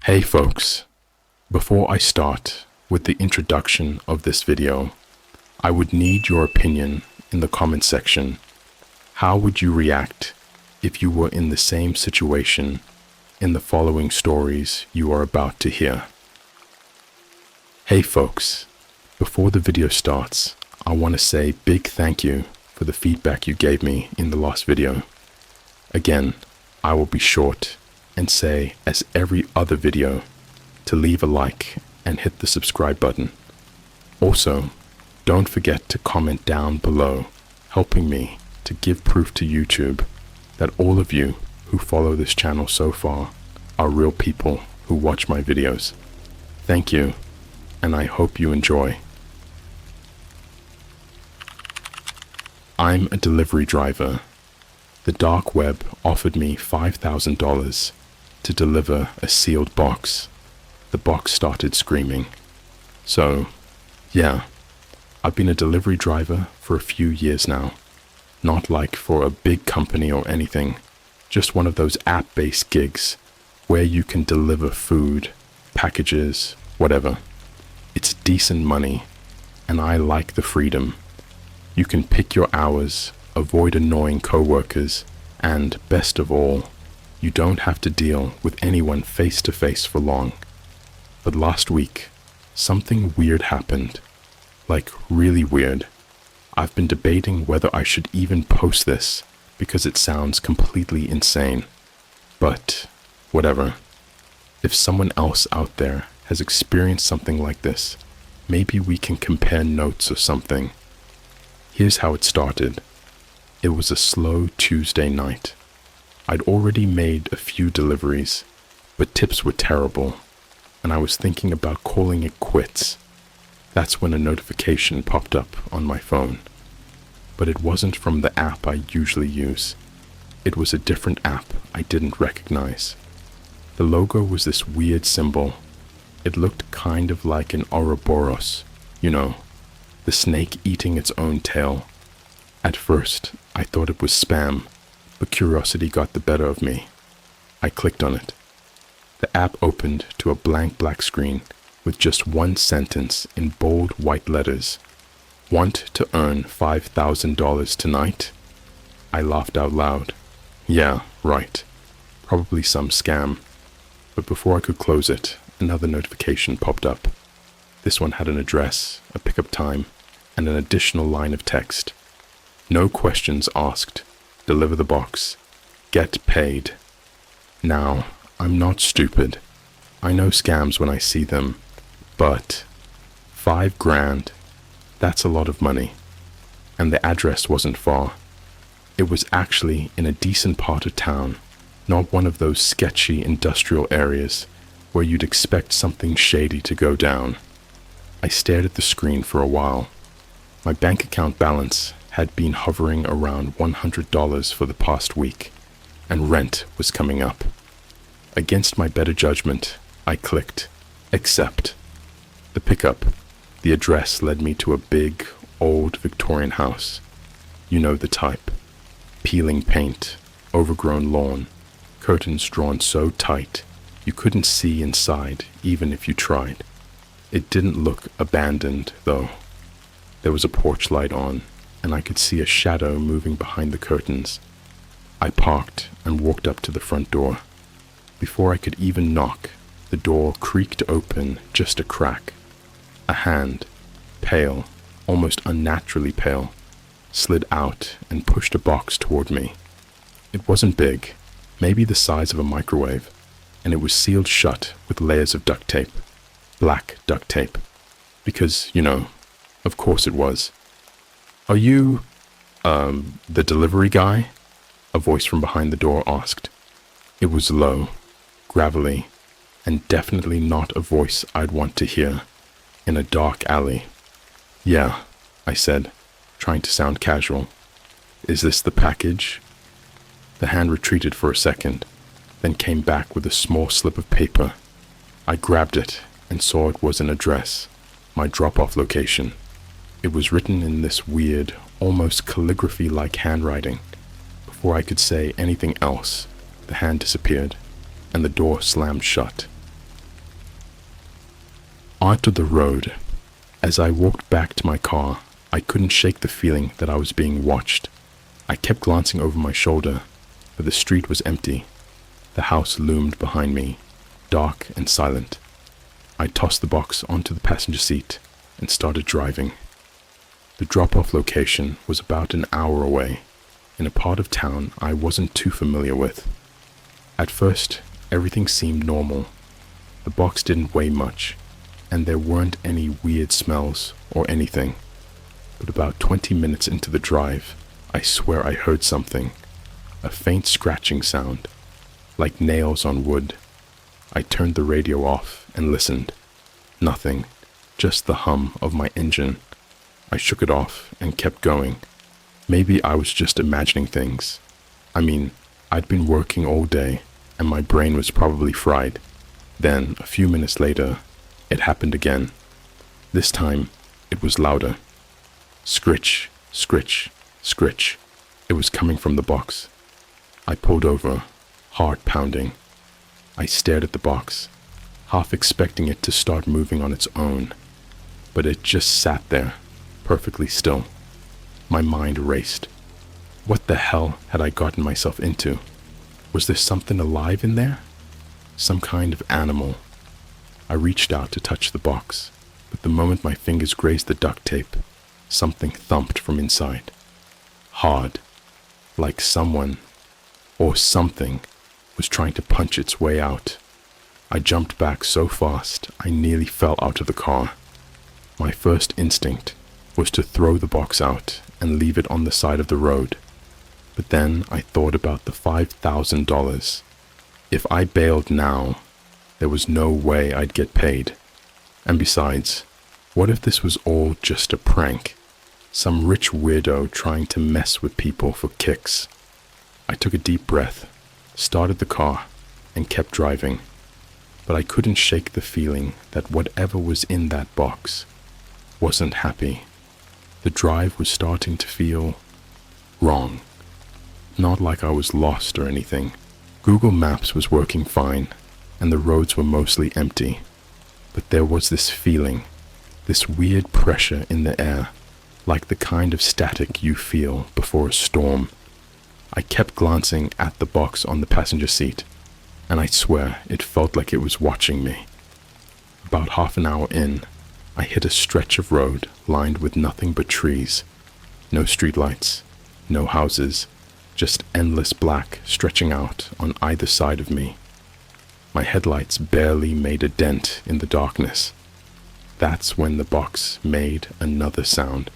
Hey folks, before I start with the introduction of this video, I would need your opinion in the comment section. How would you react if you were in the same situation in the following stories you are about to hear? Hey folks, before the video starts, I want to say big thank you for the feedback you gave me in the last video. Again, I will be short and say, as every other video, to leave a like and hit the subscribe button. Also, don't forget to comment down below, helping me to give proof to YouTube that all of you who follow this channel so far are real people who watch my videos. Thank you, and I hope you enjoy. I'm a delivery driver. The dark web offered me $5,000 to deliver a sealed box. The box started screaming. So, yeah, I've been a delivery driver for a few years now. Not like for a big company or anything, just one of those app-based gigs where you can deliver food, packages, whatever. It's decent money, and I like the freedom. You can pick your hours, avoid annoying coworkers, and best of all, you don't have to deal with anyone face to face for long. But last week, something weird happened. Like really weird. I've been debating whether I should even post this because it sounds completely insane. But whatever. If someone else out there has experienced something like this, maybe we can compare notes or something. Here's how it started. It was a slow Tuesday night. I'd already made a few deliveries, but tips were terrible, and I was thinking about calling it quits. That's when a notification popped up on my phone. But it wasn't from the app I usually use. It was a different app I didn't recognize. The logo was this weird symbol. It looked kind of like an Ouroboros, you know, the snake eating its own tail. At first, I thought it was spam, but curiosity got the better of me. I clicked on it. The app opened to a blank black screen with just one sentence in bold white letters. Want to earn $5,000 tonight? I laughed out loud. Yeah, right. Probably some scam. But before I could close it, another notification popped up. This one had an address, a pickup time, and an additional line of text. No questions asked. Deliver the box. Get paid. Now, I'm not stupid. I know scams when I see them. But $5,000, that's a lot of money. And the address wasn't far. It was actually in a decent part of town, not one of those sketchy industrial areas where you'd expect something shady to go down. I stared at the screen for a while. My bank account balance had been hovering around $100 for the past week, and rent was coming up. Against my better judgment, I clicked accept. The pickup, the address led me to a big, old Victorian house. You know the type. Peeling paint, overgrown lawn, curtains drawn so tight you couldn't see inside even if you tried. It didn't look abandoned, though. There was a porch light on, and I could see a shadow moving behind the curtains. I parked and walked up to the front door. Before I could even knock, the door creaked open just a crack. A hand, pale, almost unnaturally pale, slid out and pushed a box toward me. It wasn't big, maybe the size of a microwave, and it was sealed shut with layers of duct tape. Black duct tape. Because, you know, of course it was. Are you, the delivery guy? A voice from behind the door asked. It was low, gravelly, and definitely not a voice I'd want to hear in a dark alley. Yeah, I said, trying to sound casual. Is this the package? The hand retreated for a second, then came back with a small slip of paper. I grabbed it and saw it was an address, my drop-off location. It was written in this weird, almost calligraphy-like handwriting. Before I could say anything else, the hand disappeared, and the door slammed shut. Onto the road. As I walked back to my car, I couldn't shake the feeling that I was being watched. I kept glancing over my shoulder, but the street was empty. The house loomed behind me, dark and silent. I tossed the box onto the passenger seat and started driving. The drop-off location was about an hour away, in a part of town I wasn't too familiar with. At first, everything seemed normal. The box didn't weigh much, and there weren't any weird smells or anything. But about 20 minutes into the drive, I swear I heard something, a faint scratching sound, like nails on wood. I turned the radio off and listened. Nothing, just the hum of my engine. I shook it off and kept going. Maybe I was just imagining things. I mean, I'd been working all day, and my brain was probably fried. Then, a few minutes later, it happened again. This time, it was louder. Scritch, scritch, scritch. It was coming from the box. I pulled over, heart pounding. I stared at the box, half expecting it to start moving on its own. But it just sat there, perfectly still. My mind raced. What the hell had I gotten myself into? Was there something alive in there? Some kind of animal. I reached out to touch the box, but the moment my fingers grazed the duct tape, something thumped from inside. Hard, like someone, or something, was trying to punch its way out. I jumped back so fast I nearly fell out of the car. My first instinct was to throw the box out and leave it on the side of the road. But then I thought about the $5,000. If I bailed now, there was no way I'd get paid. And besides, what if this was all just a prank? Some rich weirdo trying to mess with people for kicks. I took a deep breath, started the car, and kept driving. But I couldn't shake the feeling that whatever was in that box wasn't happy. The drive was starting to feel wrong. Not like I was lost or anything. Google Maps was working fine, and the roads were mostly empty. But there was this feeling, this weird pressure in the air, like the kind of static you feel before a storm. I kept glancing at the box on the passenger seat, and I swear it felt like it was watching me. About half an hour in, I hit a stretch of road lined with nothing but trees. No streetlights, no houses, just endless black stretching out on either side of me. My headlights barely made a dent in the darkness. That's when the box made another sound.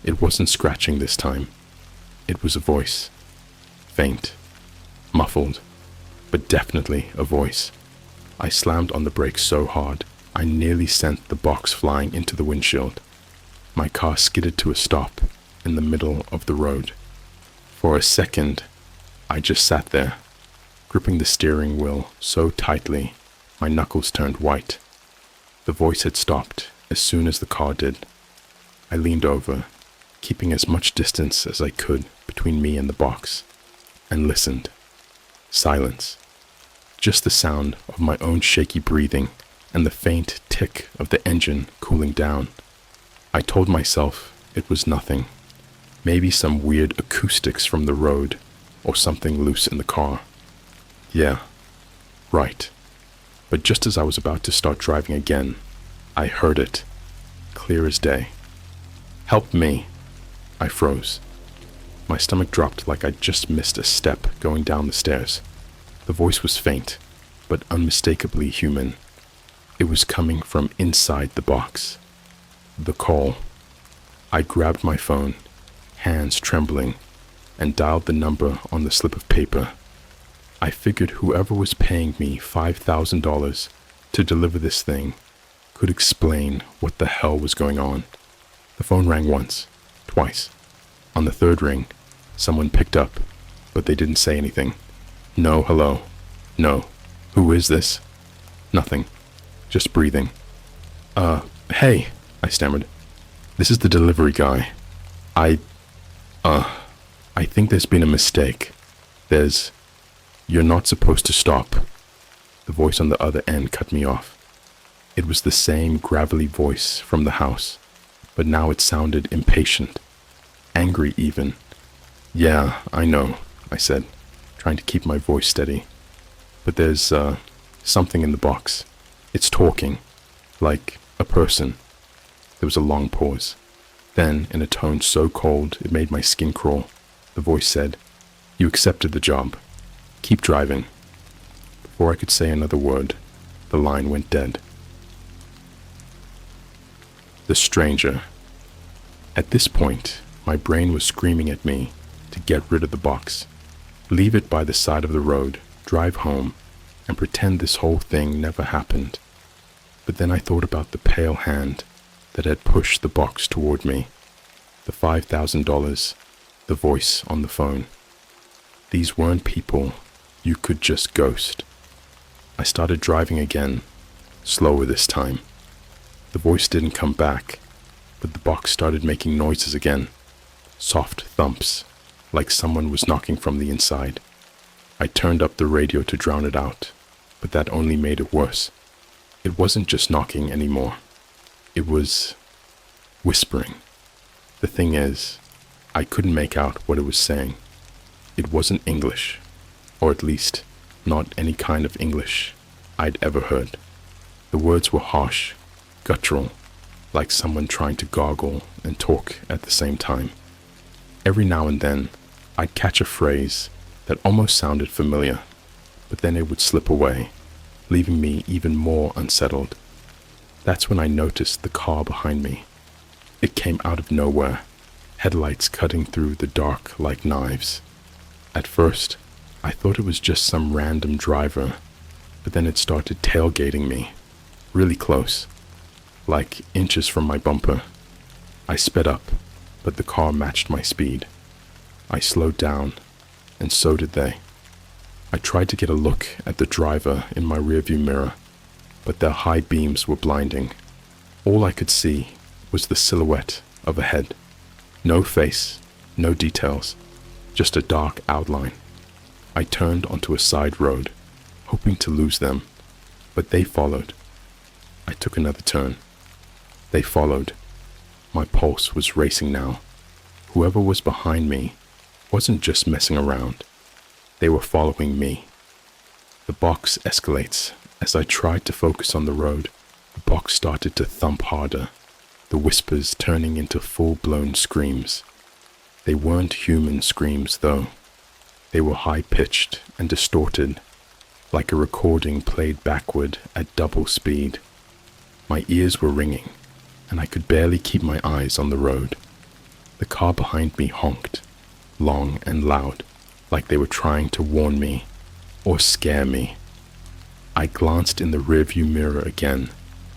It wasn't scratching this time. It was a voice. Faint, muffled, but definitely a voice. I slammed on the brakes so hard, I nearly sent the box flying into the windshield. My car skidded to a stop in the middle of the road. For a second, I just sat there, gripping the steering wheel so tightly, my knuckles turned white. The voice had stopped as soon as the car did. I leaned over, keeping as much distance as I could between me and the box, and listened. Silence. Just the sound of my own shaky breathing and the faint tick of the engine cooling down. I told myself it was nothing. Maybe some weird acoustics from the road, or something loose in the car. Yeah, right. But just as I was about to start driving again, I heard it, clear as day. Help me. I froze. My stomach dropped like I'd just missed a step going down the stairs. The voice was faint, but unmistakably human. It was coming from inside the box. The call. I grabbed my phone, hands trembling, and dialed the number on the slip of paper. I figured whoever was paying me $5,000 to deliver this thing could explain what the hell was going on. The phone rang once, twice. On the third ring, someone picked up, but they didn't say anything. No hello. No. Who is this? Nothing. Just breathing. Hey, I stammered. This is the delivery guy. I think there's been a mistake. You're not supposed to stop. The voice on the other end cut me off. It was the same gravelly voice from the house, but now it sounded impatient, angry even. "Yeah, I know," I said, trying to keep my voice steady. "But there's, something in the box. It's talking, like a person." There was a long pause. Then, in a tone so cold it made my skin crawl, the voice said, "You accepted the job. Keep driving." Before I could say another word, the line went dead. The stranger. At this point, my brain was screaming at me to get rid of the box, leave it by the side of the road, drive home, and pretend this whole thing never happened. But then I thought about the pale hand that had pushed the box toward me, the $5,000, the voice on the phone. These weren't people you could just ghost. I started driving again, slower this time. The voice didn't come back, but the box started making noises again, soft thumps, like someone was knocking from the inside. I turned up the radio to drown it out, but that only made it worse. It wasn't just knocking anymore. It was whispering. The thing is, I couldn't make out what it was saying. It wasn't English, or at least not any kind of English I'd ever heard. The words were harsh, guttural, like someone trying to gargle and talk at the same time. Every now and then, I'd catch a phrase that almost sounded familiar, but then it would slip away, leaving me even more unsettled. That's when I noticed the car behind me. It came out of nowhere, headlights cutting through the dark like knives. At first, I thought it was just some random driver, but then it started tailgating me, really close, like inches from my bumper. I sped up, but the car matched my speed. I slowed down, and so did they. I tried to get a look at the driver in my rearview mirror, but their high beams were blinding. All I could see was the silhouette of a head. No face, no details, just a dark outline. I turned onto a side road, hoping to lose them, but they followed. I took another turn. They followed. My pulse was racing now. Whoever was behind me wasn't just messing around. They were following me. The box escalates. As I tried to focus on the road, the box started to thump harder, the whispers turning into full-blown screams. They weren't human screams, though. They were high-pitched and distorted, like a recording played backward at double speed. My ears were ringing, and I could barely keep my eyes on the road. The car behind me honked, long and loud, like they were trying to warn me or scare me. I glanced in the rearview mirror again,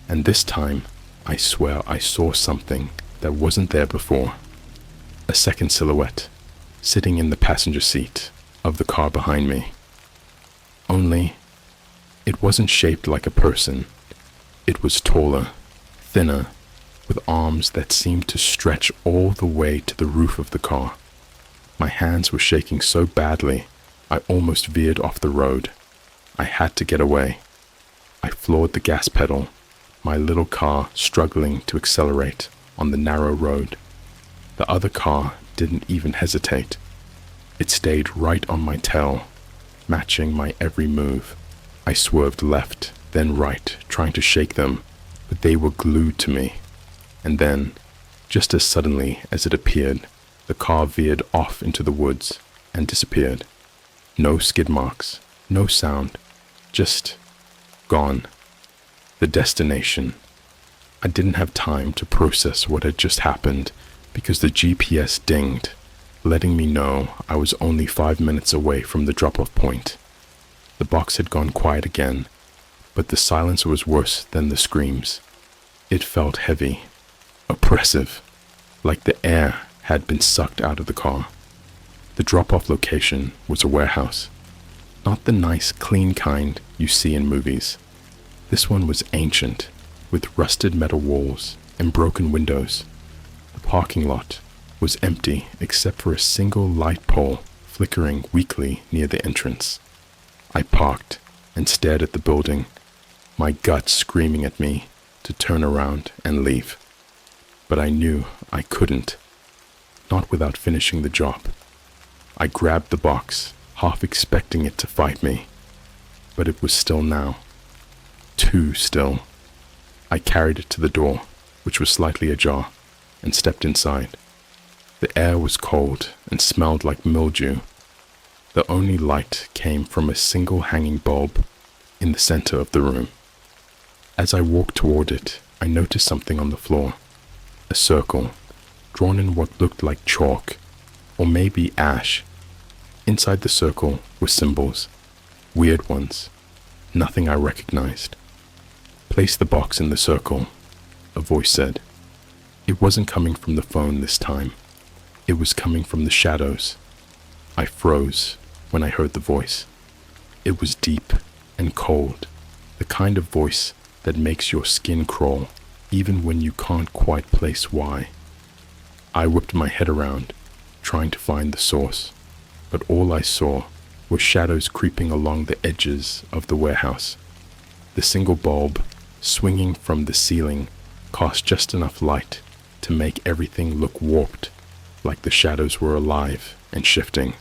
and this time, I swear I saw something that wasn't there before. A second silhouette, sitting in the passenger seat of the car behind me. Only, it wasn't shaped like a person. It was taller, thinner, with arms that seemed to stretch all the way to the roof of the car. My hands were shaking so badly, I almost veered off the road. I had to get away. I floored the gas pedal, my little car struggling to accelerate on the narrow road. The other car didn't even hesitate. It stayed right on my tail, matching my every move. I swerved left, then right, trying to shake them, but they were glued to me. And then, just as suddenly as it appeared, the car veered off into the woods and disappeared. No skid marks, no sound, just gone. The destination. I didn't have time to process what had just happened because the GPS dinged, letting me know I was only 5 minutes away from the drop-off point. The box had gone quiet again, but the silence was worse than the screams. It felt heavy, oppressive, like the air had been sucked out of the car. The drop-off location was a warehouse, not the nice, clean kind you see in movies. This one was ancient, with rusted metal walls and broken windows. The parking lot was empty except for a single light pole flickering weakly near the entrance. I parked and stared at the building, my gut screaming at me to turn around and leave. But I knew I couldn't, not without finishing the job. I grabbed the box, half expecting it to fight me, but it was still now. Too still. I carried it to the door, which was slightly ajar, and stepped inside. The air was cold and smelled like mildew. The only light came from a single hanging bulb in the center of the room. As I walked toward it, I noticed something on the floor. A circle, drawn in what looked like chalk, or maybe ash. Inside the circle were symbols, weird ones, nothing I recognized. Place the box in the circle, a voice said. It wasn't coming from the phone this time. It was coming from the shadows. I froze when I heard the voice. It was deep and cold, the kind of voice that makes your skin crawl, even when you can't quite place why. I whipped my head around, trying to find the source, but all I saw were shadows creeping along the edges of the warehouse. The single bulb, swinging from the ceiling, cast just enough light to make everything look warped, like the shadows were alive and shifting.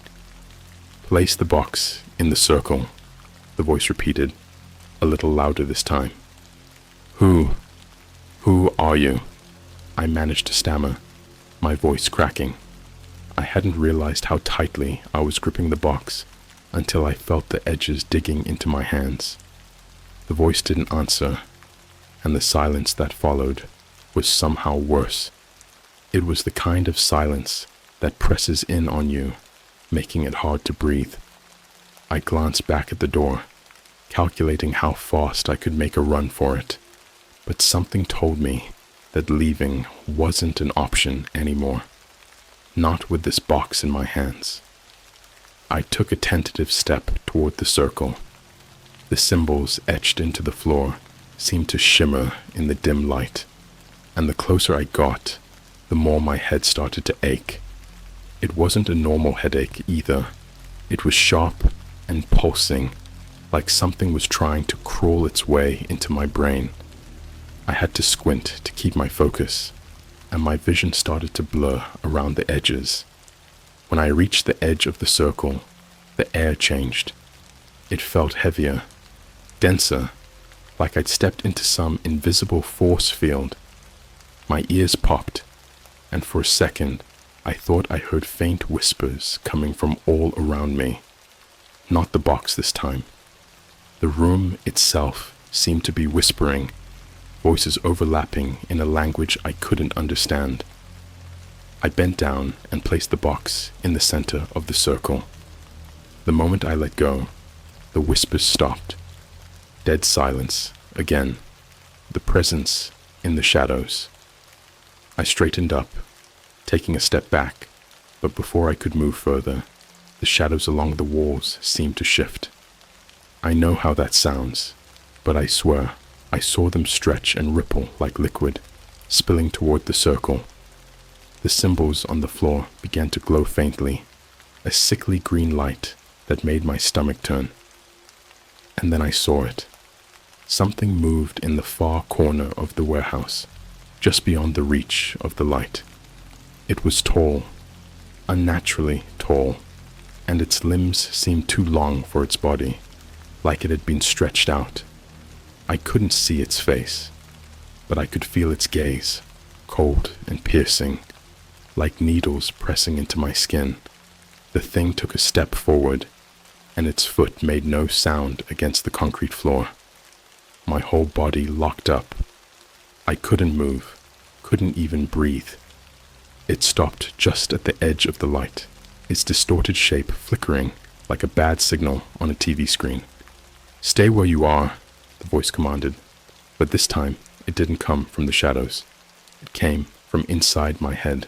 Place the box in the circle, the voice repeated, a little louder this time. Who are you? I managed to stammer, my voice cracking. I hadn't realized how tightly I was gripping the box until I felt the edges digging into my hands. The voice didn't answer, and the silence that followed was somehow worse. It was the kind of silence that presses in on you, making it hard to breathe. I glanced back at the door, calculating how fast I could make a run for it, but something told me that leaving wasn't an option anymore. Not with this box in my hands. I took a tentative step toward the circle. The symbols etched into the floor seemed to shimmer in the dim light, and the closer I got, the more my head started to ache. It wasn't a normal headache either. It was sharp and pulsing, like something was trying to crawl its way into my brain. I had to squint to keep my focus, and my vision started to blur around the edges. When I reached the edge of the circle, the air changed. It felt heavier, denser, like I'd stepped into some invisible force field. My ears popped, and for a second, I thought I heard faint whispers coming from all around me. Not the box this time. The room itself seemed to be whispering, voices overlapping in a language I couldn't understand. I bent down and placed the box in the center of the circle. The moment I let go, the whispers stopped. Dead silence again, the presence in the shadows. I straightened up, taking a step back, but before I could move further, the shadows along the walls seemed to shift. I know how that sounds, but I swear I saw them stretch and ripple like liquid, spilling toward the circle. The symbols on the floor began to glow faintly, a sickly green light that made my stomach turn. And then I saw it. Something moved in the far corner of the warehouse, just beyond the reach of the light. It was tall, unnaturally tall, and its limbs seemed too long for its body, like it had been stretched out. I couldn't see its face, but I could feel its gaze, cold and piercing, like needles pressing into my skin. The thing took a step forward, and its foot made no sound against the concrete floor. My whole body locked up. I couldn't move, couldn't even breathe. It stopped just at the edge of the light, its distorted shape flickering like a bad signal on a TV screen. "Stay where you are," the voice commanded, but this time it didn't come from the shadows. It came from inside my head.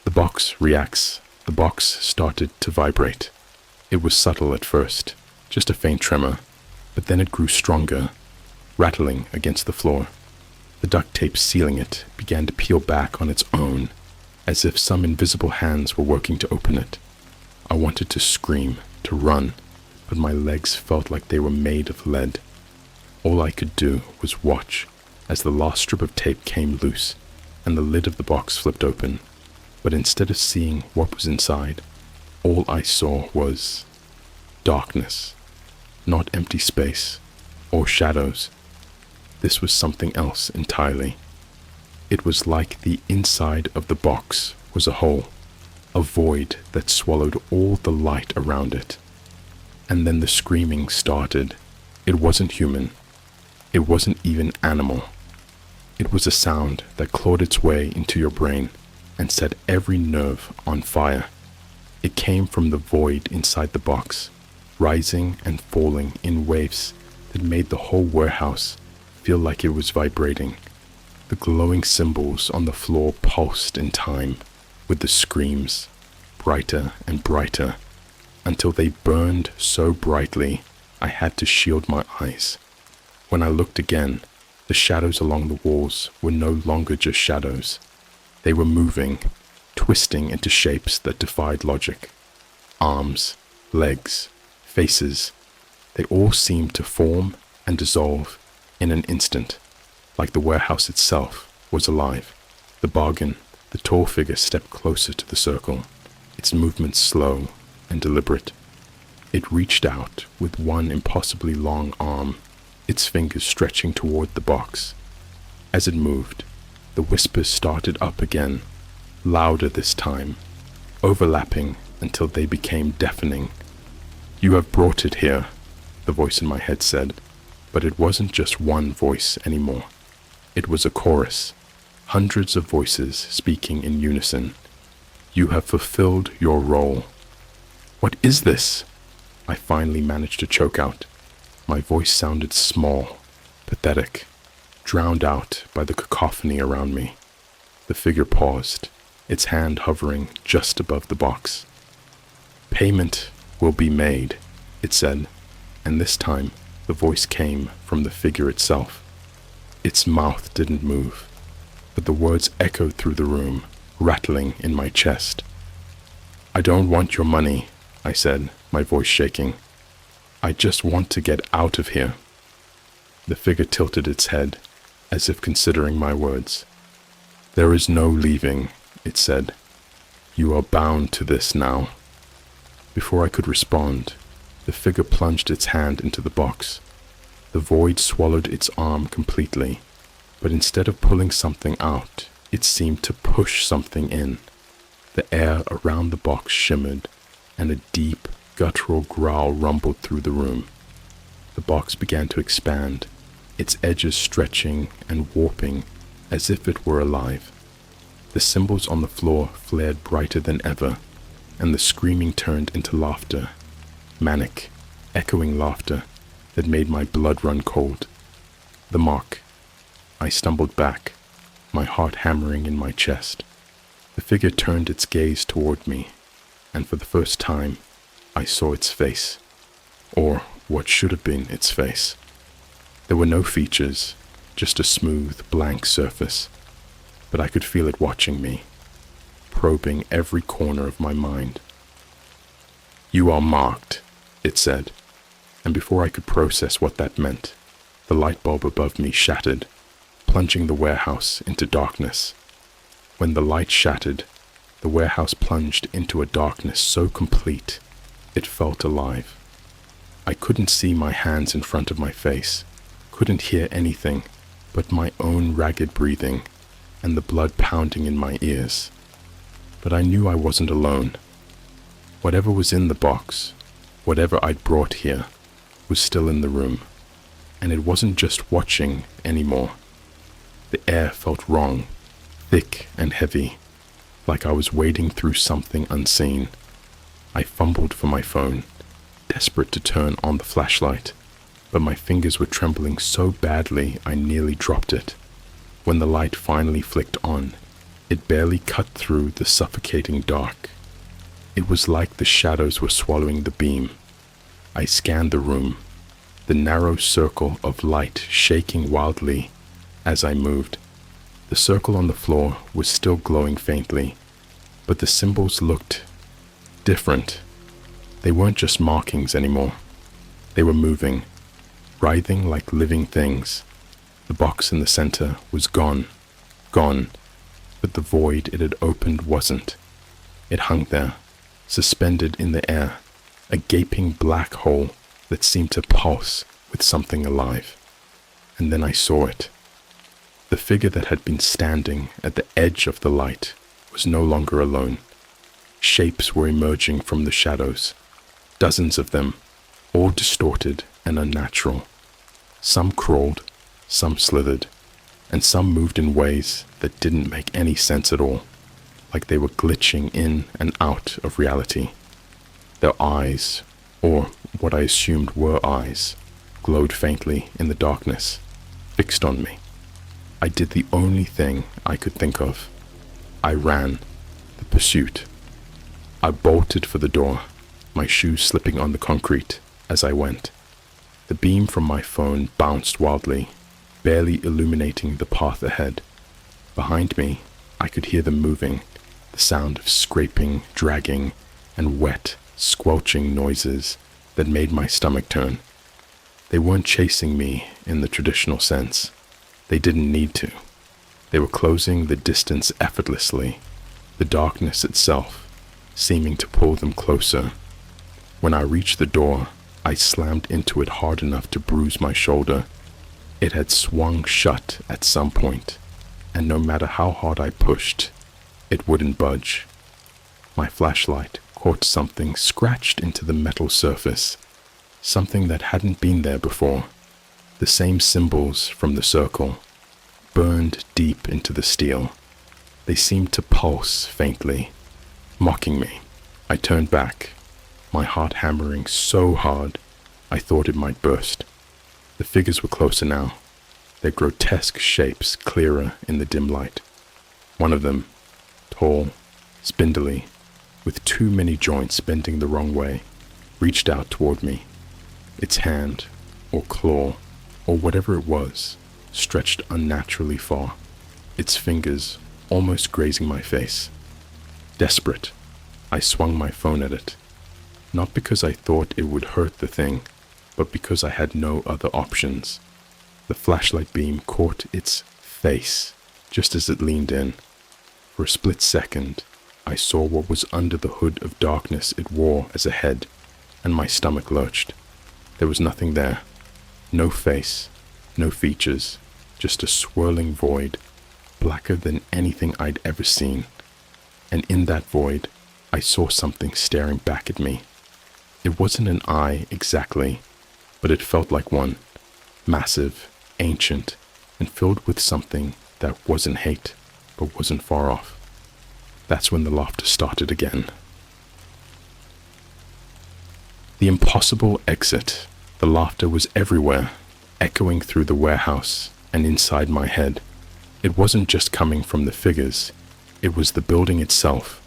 The box reacts. The box started to vibrate. It was subtle at first, just a faint tremor, but then it grew stronger, rattling against the floor. The duct tape sealing it began to peel back on its own, as if some invisible hands were working to open it. I wanted to scream, to run, but my legs felt like they were made of lead. All I could do was watch as the last strip of tape came loose and the lid of the box flipped open. But instead of seeing what was inside, all I saw was darkness, not empty space or shadows. This was something else entirely. It was like the inside of the box was a hole, a void that swallowed all the light around it. And then the screaming started. It wasn't human. It wasn't even animal. It was a sound that clawed its way into your brain and set every nerve on fire. It came from the void inside the box, rising and falling in waves that made the whole warehouse feel like it was vibrating. The glowing symbols on the floor pulsed in time with the screams, brighter and brighter, until they burned so brightly I had to shield my eyes. When I looked again, the shadows along the walls were no longer just shadows. They were moving, twisting into shapes that defied logic. Arms, legs, faces, they all seemed to form and dissolve in an instant, like the warehouse itself was alive. The bargain, the tall figure stepped closer to the circle, its movements slow and deliberate. It reached out with one impossibly long arm, its fingers stretching toward the box. As it moved, the whispers started up again, louder this time, overlapping until they became deafening. "You have brought it here," the voice in my head said, but it wasn't just one voice anymore. It was a chorus, hundreds of voices speaking in unison. "You have fulfilled your role." "What is this?" I finally managed to choke out. My voice sounded small, pathetic, drowned out by the cacophony around me. The figure paused, its hand hovering just above the box. "Payment will be made," it said, and this time the voice came from the figure itself. Its mouth didn't move, but the words echoed through the room, rattling in my chest. "I don't want your money," I said, my voice shaking. "I just want to get out of here." The figure tilted its head, as if considering my words. "There is no leaving," it said. "You are bound to this now." Before I could respond, the figure plunged its hand into the box. The void swallowed its arm completely, but instead of pulling something out, it seemed to push something in. The air around the box shimmered, and a deep, guttural growl rumbled through the room. The box began to expand, its edges stretching and warping as if it were alive. The symbols on the floor flared brighter than ever, and the screaming turned into laughter, manic, echoing laughter that made my blood run cold. The mark. I stumbled back, my heart hammering in my chest. The figure turned its gaze toward me, and for the first time, I saw its face, or what should have been its face. There were no features, just a smooth, blank surface, but I could feel it watching me, probing every corner of my mind. "You are marked," it said, and before I could process what that meant, the light bulb above me shattered, plunging the warehouse into darkness. When the light shattered, the warehouse plunged into a darkness so complete, it felt alive. I couldn't see my hands in front of my face, couldn't hear anything but my own ragged breathing and the blood pounding in my ears. But I knew I wasn't alone. Whatever was in the box, whatever I'd brought here, was still in the room, and it wasn't just watching anymore. The air felt wrong, thick and heavy, like I was wading through something unseen. I fumbled for my phone, desperate to turn on the flashlight, but my fingers were trembling so badly I nearly dropped it. When the light finally flicked on, it barely cut through the suffocating dark. It was like the shadows were swallowing the beam. I scanned the room, the narrow circle of light shaking wildly as I moved. The circle on the floor was still glowing faintly, but the symbols looked different. They weren't just markings anymore. They were moving, writhing like living things. The box in the center was gone, but the void it had opened wasn't. It hung there, suspended in the air, a gaping black hole that seemed to pulse with something alive. And then I saw it. The figure that had been standing at the edge of the light was no longer alone. Shapes were emerging from the shadows, dozens of them, all distorted and unnatural. Some crawled, some slithered, and some moved in ways that didn't make any sense at all, like they were glitching in and out of reality. Their eyes, or what I assumed were eyes, glowed faintly in the darkness, fixed on me. I did the only thing I could think of. I ran, the pursuit. I bolted for the door, my shoes slipping on the concrete as I went. The beam from my phone bounced wildly, barely illuminating the path ahead. Behind me, I could hear them moving, the sound of scraping, dragging, and wet, squelching noises that made my stomach turn. They weren't chasing me in the traditional sense. They didn't need to. They were closing the distance effortlessly, the darkness itself seeming to pull them closer. When I reached the door, I slammed into it hard enough to bruise my shoulder. It had swung shut at some point, and no matter how hard I pushed, it wouldn't budge. My flashlight caught something scratched into the metal surface, something that hadn't been there before. The same symbols from the circle, burned deep into the steel. They seemed to pulse faintly, mocking me. I turned back, my heart hammering so hard I thought it might burst. The figures were closer now, their grotesque shapes clearer in the dim light. One of them, tall, spindly, with too many joints bending the wrong way, reached out toward me. Its hand, or claw, or whatever it was, stretched unnaturally far, its fingers almost grazing my face. Desperate, I swung my phone at it, not because I thought it would hurt the thing, but because I had no other options. The flashlight beam caught its face just as it leaned in. For a split second, I saw what was under the hood of darkness it wore as a head, and my stomach lurched. There was nothing there. No face, no features, just a swirling void, blacker than anything I'd ever seen. And in that void, I saw something staring back at me. It wasn't an eye exactly, but it felt like one, massive, ancient, and filled with something that wasn't hate, but wasn't far off. That's when the laughter started again. The impossible exit. The laughter was everywhere, echoing through the warehouse and inside my head. It wasn't just coming from the figures. It was the building itself,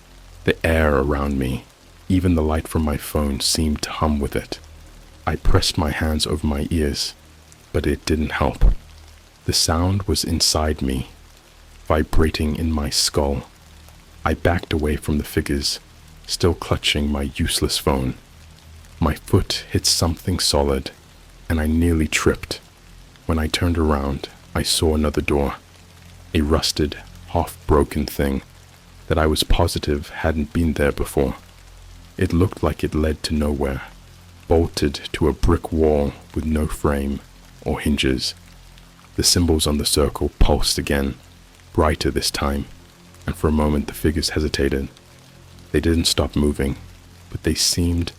the air around me. Even the light from my phone seemed to hum with it. I pressed my hands over my ears, but it didn't help. The sound was inside me, vibrating in my skull. I backed away from the figures, still clutching my useless phone. My foot hit something solid, and I nearly tripped. When I turned around, I saw another door, a rusted, half-broken thing that I was positive hadn't been there before. It looked like it led to nowhere, bolted to a brick wall with no frame or hinges. The symbols on the circle pulsed again, brighter this time, and for a moment the figures hesitated. They didn't stop moving, but they seemed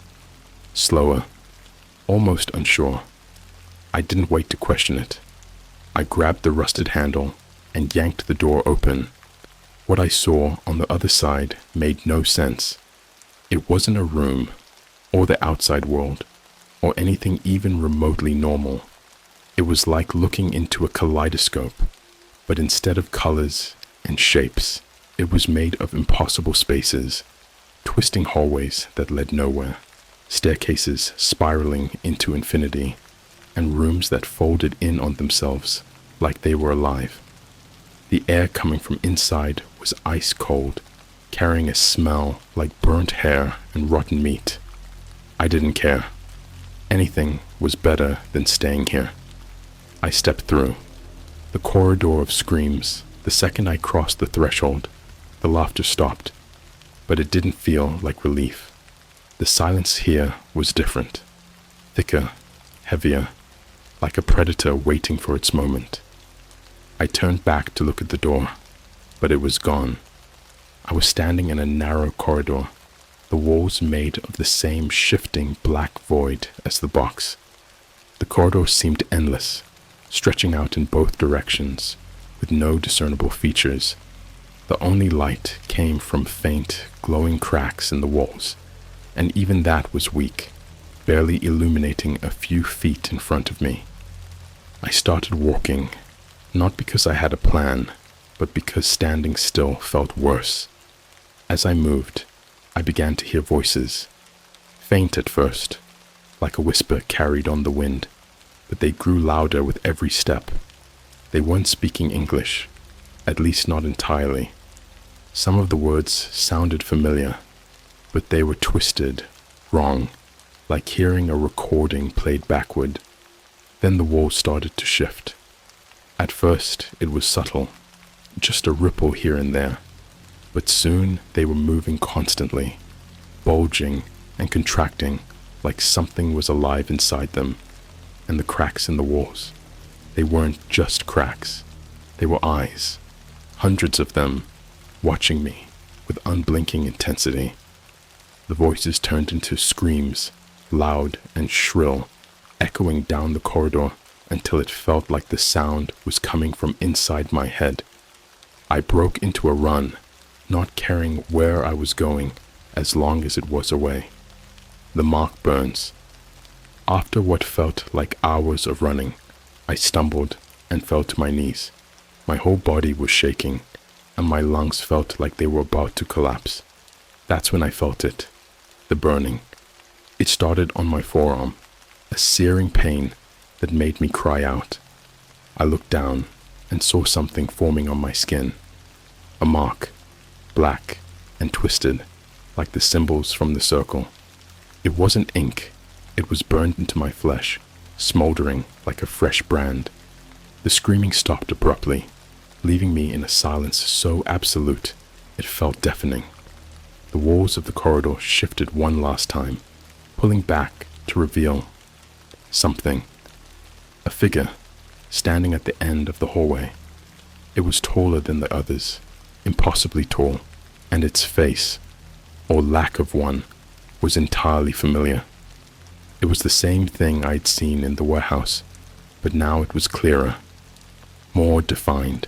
slower, almost unsure. I didn't wait to question it. I grabbed the rusted handle and yanked the door open. What I saw on the other side made no sense. It wasn't a room, or the outside world, or anything even remotely normal. It was like looking into a kaleidoscope, but instead of colors and shapes, it was made of impossible spaces, twisting hallways that led nowhere, staircases spiraling into infinity, and rooms that folded in on themselves like they were alive. The air coming from inside was ice cold, carrying a smell like burnt hair and rotten meat. I didn't care. Anything was better than staying here. I stepped through the corridor of screams. The second I crossed the threshold, the laughter stopped, but it didn't feel like relief. The silence here was different, thicker, heavier, like a predator waiting for its moment. I turned back to look at the door, but it was gone. I was standing in a narrow corridor, the walls made of the same shifting black void as the box. The corridor seemed endless, stretching out in both directions, with no discernible features. The only light came from faint, glowing cracks in the walls, and even that was weak, barely illuminating a few feet in front of me. I started walking, not because I had a plan, but because standing still felt worse. As I moved, I began to hear voices, faint at first, like a whisper carried on the wind, but they grew louder with every step. They weren't speaking English, at least not entirely. Some of the words sounded familiar, but they were twisted, wrong, like hearing a recording played backward. Then the walls started to shift. At first, it was subtle, just a ripple here and there, but soon they were moving constantly, bulging and contracting like something was alive inside them. And the cracks in the walls, they weren't just cracks, they were eyes, hundreds of them, watching me with unblinking intensity. The voices turned into screams, loud and shrill, echoing down the corridor until it felt like the sound was coming from inside my head. I broke into a run, not caring where I was going as long as it was away. The mark burns. After what felt like hours of running, I stumbled and fell to my knees. My whole body was shaking, and my lungs felt like they were about to collapse. That's when I felt it, the burning. It started on my forearm, a searing pain that made me cry out. I looked down and saw something forming on my skin. A mark, black and twisted, like the symbols from the circle. It wasn't ink. It was burned into my flesh, smoldering like a fresh brand. The screaming stopped abruptly, leaving me in a silence so absolute it felt deafening. The walls of the corridor shifted one last time, pulling back to reveal something. A figure, standing at the end of the hallway. It was taller than the others, impossibly tall, and its face, or lack of one, was entirely familiar. It was the same thing I'd seen in the warehouse, but now it was clearer, more defined,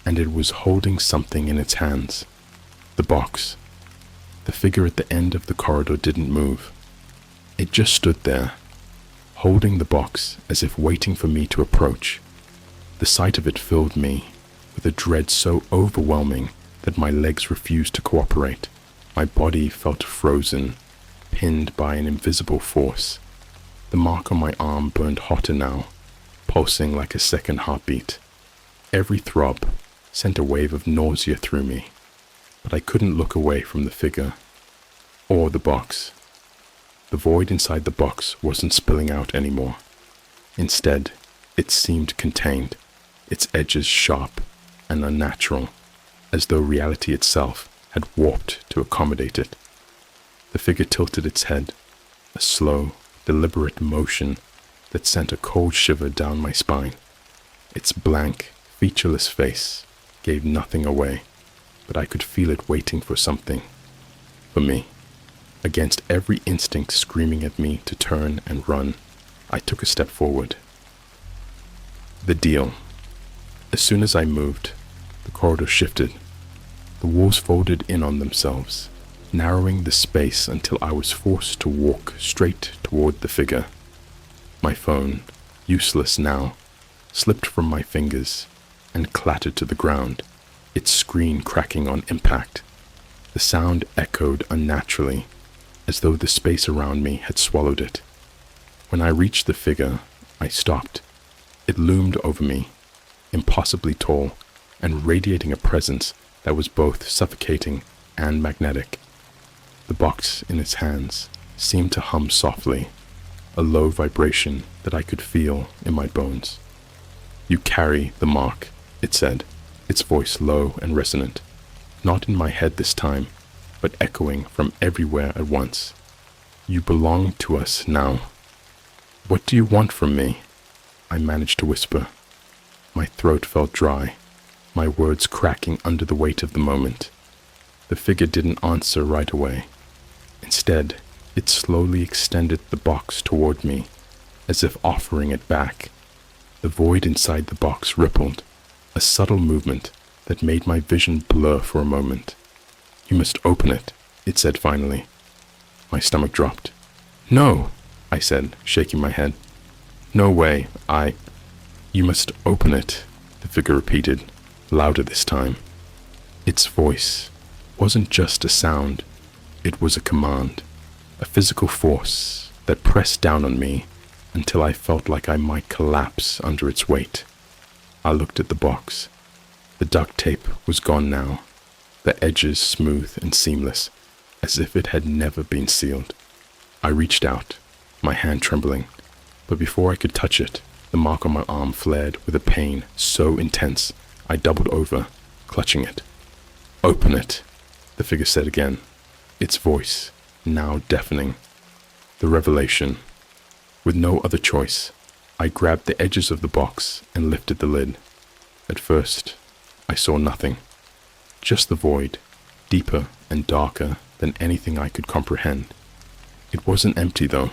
and it was holding something in its hands. The box. The figure at the end of the corridor didn't move. It just stood there, holding the box as if waiting for me to approach. The sight of it filled me with a dread so overwhelming that my legs refused to cooperate. My body felt frozen, pinned by an invisible force. The mark on my arm burned hotter now, pulsing like a second heartbeat. Every throb sent a wave of nausea through me, but I couldn't look away from the figure or the box. The void inside the box wasn't spilling out anymore. Instead, it seemed contained, its edges sharp and unnatural, as though reality itself had warped to accommodate it. The figure tilted its head, a slow, deliberate motion that sent a cold shiver down my spine. Its blank, featureless face gave nothing away, but I could feel it waiting for something. For me. Against every instinct screaming at me to turn and run, I took a step forward. The deal. As soon as I moved, the corridor shifted. The walls folded in on themselves, narrowing the space until I was forced to walk straight toward the figure. My phone, useless now, slipped from my fingers and clattered to the ground, its screen cracking on impact. The sound echoed unnaturally, as though the space around me had swallowed it. When I reached the figure, I stopped. It loomed over me, impossibly tall, and radiating a presence that was both suffocating and magnetic. The box in its hands seemed to hum softly, a low vibration that I could feel in my bones. "You carry the mark," it said, its voice low and resonant, not in my head this time, but echoing from everywhere at once. "You belong to us now." "What do you want from me?" I managed to whisper. My throat felt dry, my words cracking under the weight of the moment. The figure didn't answer right away. Instead, it slowly extended the box toward me, as if offering it back. The void inside the box rippled, a subtle movement that made my vision blur for a moment. "You must open it," it said finally. My stomach dropped. "No," I said, shaking my head. "No way, You must open it," the figure repeated, louder this time. Its voice wasn't just a sound, it was a command, a physical force that pressed down on me until I felt like I might collapse under its weight. I looked at the box. The duct tape was gone now, the edges smooth and seamless, as if it had never been sealed. I reached out, my hand trembling, but before I could touch it, the mark on my arm flared with a pain so intense I doubled over, clutching it. "Open it," the figure said again, its voice now deafening. The revelation. With no other choice, I grabbed the edges of the box and lifted the lid. At first, I saw nothing, just the void, deeper and darker than anything I could comprehend. It wasn't empty though.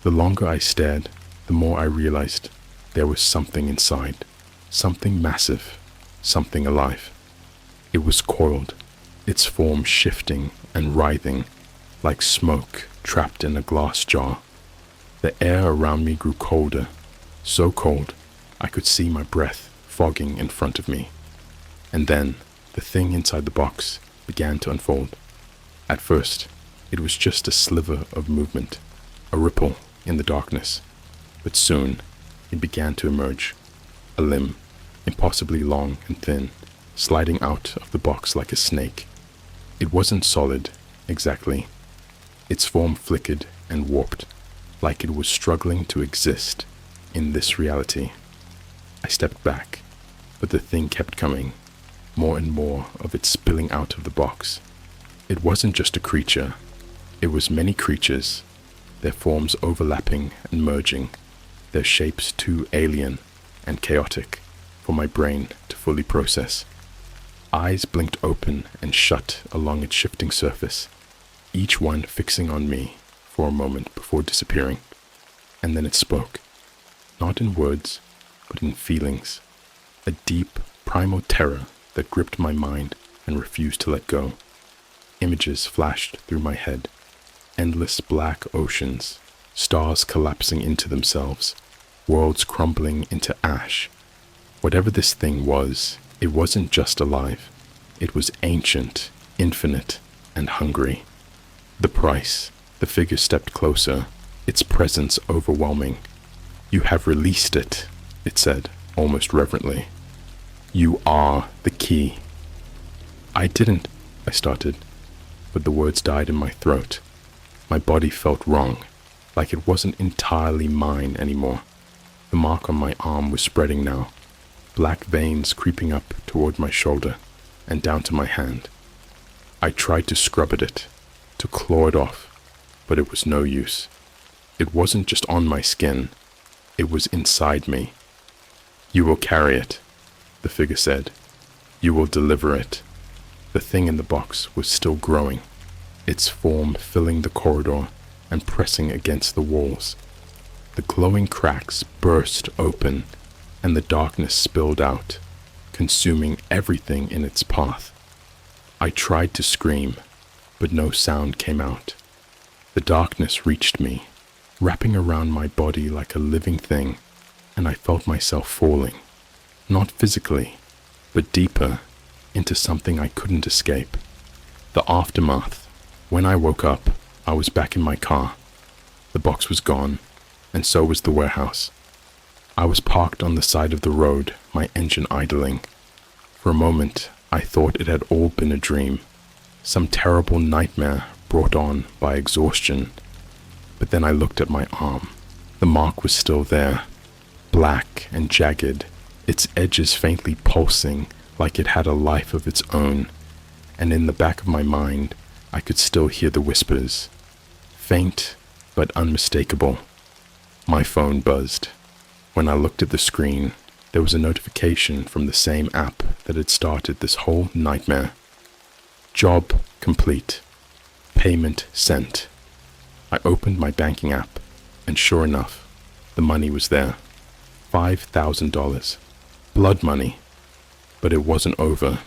The longer I stared, the more I realized there was something inside, something massive, something alive. It was coiled, its form shifting and writhing like smoke trapped in a glass jar. The air around me grew colder, so cold I could see my breath fogging in front of me. And then the thing inside the box began to unfold. At first, it was just a sliver of movement, a ripple in the darkness. But soon, it began to emerge, a limb, impossibly long and thin, sliding out of the box like a snake. It wasn't solid, exactly. Its form flickered and warped, like it was struggling to exist in this reality. I stepped back, but the thing kept coming, more and more of it spilling out of the box. It wasn't just a creature, it was many creatures, their forms overlapping and merging, their shapes too alien and chaotic for my brain to fully process. Eyes blinked open and shut along its shifting surface, each one fixing on me for a moment before disappearing. And then it spoke, not in words, but in feelings, a deep, primal terror that gripped my mind and refused to let go. Images flashed through my head, endless black oceans, stars collapsing into themselves, worlds crumbling into ash. Whatever this thing was, it wasn't just alive. It was ancient, infinite, and hungry. The price. The figure stepped closer, its presence overwhelming. "You have released it," it said, almost reverently. "You are the key." I started, but the words died in my throat. My body felt wrong, like it wasn't entirely mine anymore. The mark on my arm was spreading now, black veins creeping up toward my shoulder and down to my hand. I tried to scrub at it, to claw it off, but it was no use. It wasn't just on my skin, it was inside me. "You will carry it," the figure said. "You will deliver it." The thing in the box was still growing, its form filling the corridor and pressing against the walls. The glowing cracks burst open, and the darkness spilled out, consuming everything in its path. I tried to scream, but no sound came out. The darkness reached me, wrapping around my body like a living thing, and I felt myself falling, not physically, but deeper, into something I couldn't escape. The aftermath. When I woke up, I was back in my car. The box was gone, and so was the warehouse. I was parked on the side of the road, my engine idling. For a moment, I thought it had all been a dream, some terrible nightmare brought on by exhaustion. But then I looked at my arm, The mark was still there, black and jagged, its edges faintly pulsing like it had a life of its own, and in the back of my mind, I could still hear the whispers, faint but unmistakable. My phone buzzed. When I looked at the screen, there was a notification from the same app that had started this whole nightmare. Job complete. Payment sent. I opened my banking app, and sure enough, the money was there. $5,000. Blood money. But it wasn't over.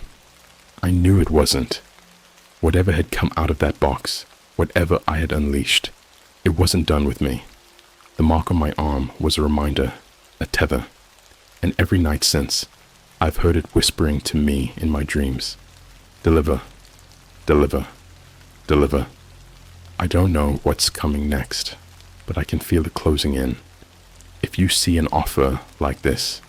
I knew it wasn't. Whatever had come out of that box, whatever I had unleashed, it wasn't done with me. The mark on my arm was a reminder, a tether, and every night since, I've heard it whispering to me in my dreams. Deliver, deliver, deliver. I don't know what's coming next, but I can feel it closing in. If you see an offer like this,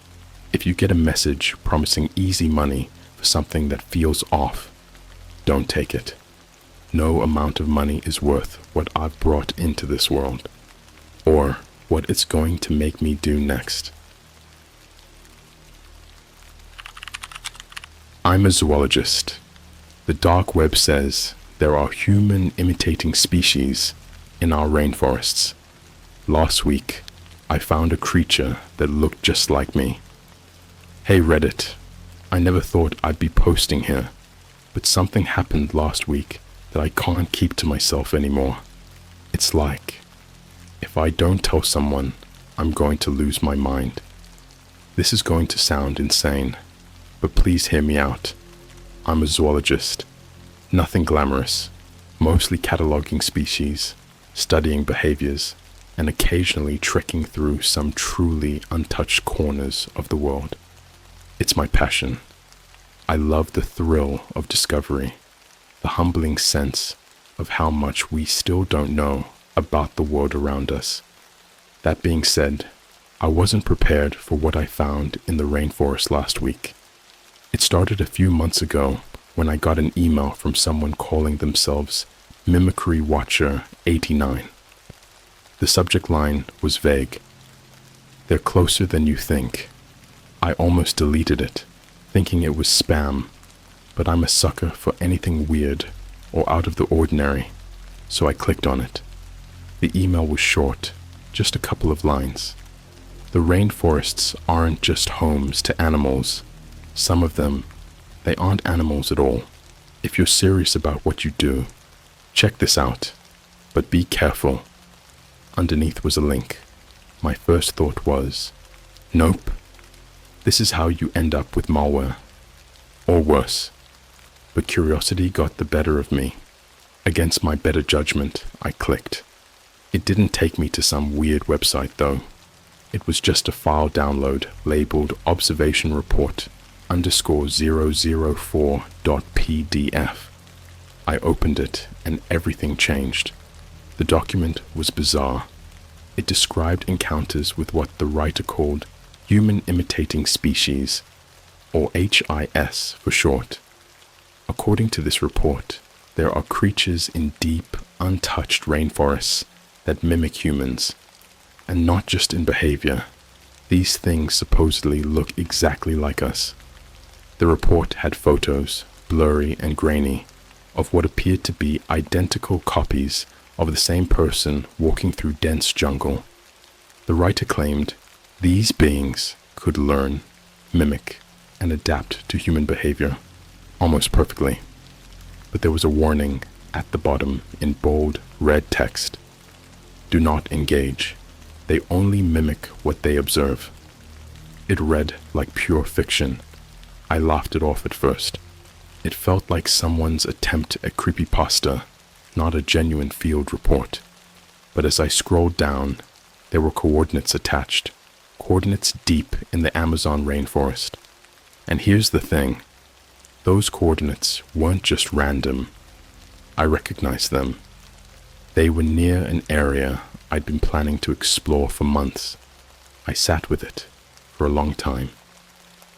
if you get a message promising easy money for something that feels off, don't take it. No amount of money is worth what I've brought into this world, or what it's going to make me do next. I'm a zoologist. The dark web says there are human-imitating species in our rainforests. Last week, I found a creature that looked just like me. Hey Reddit, I never thought I'd be posting here, but something happened last week that I can't keep to myself anymore. It's like, if I don't tell someone, I'm going to lose my mind. This is going to sound insane, but please hear me out. I'm a zoologist. Nothing glamorous, mostly cataloging species, studying behaviors, and occasionally trekking through some truly untouched corners of the world. It's my passion. I love the thrill of discovery, the humbling sense of how much we still don't know about the world around us. That being said, I wasn't prepared for what I found in the rainforest last week. It started a few months ago when I got an email from someone calling themselves Mimicry Watcher 89. The subject line was vague. They're closer than you think. I almost deleted it, thinking it was spam, but I'm a sucker for anything weird or out of the ordinary, so I clicked on it. The email was short, just a couple of lines. The rainforests aren't just homes to animals. Some of them, they aren't animals at all. If you're serious about what you do, check this out, but be careful. Underneath was a link. My first thought was, nope. This is how you end up with malware. Or worse. But curiosity got the better of me. Against my better judgment, I clicked. It didn't take me to some weird website though. It was just a file download labeled observation report _004.pdf. I opened it and everything changed. The document was bizarre. It described encounters with what the writer called human-imitating species, or HIS for short. According to this report, there are creatures in deep, untouched rainforests that mimic humans, and not just in behavior. These things supposedly look exactly like us. The report had photos, blurry and grainy, of what appeared to be identical copies of the same person walking through dense jungle. The writer claimed these beings could learn, mimic, and adapt to human behavior almost perfectly. But there was a warning at the bottom in bold red text. Do not engage. They only mimic what they observe. It read like pure fiction. I laughed it off at first. It felt like someone's attempt at creepypasta, not a genuine field report. But as I scrolled down, there were coordinates attached. Coordinates deep in the Amazon rainforest. And here's the thing. Those coordinates weren't just random. I recognized them. They were near an area I'd been planning to explore for months. I sat with it for a long time.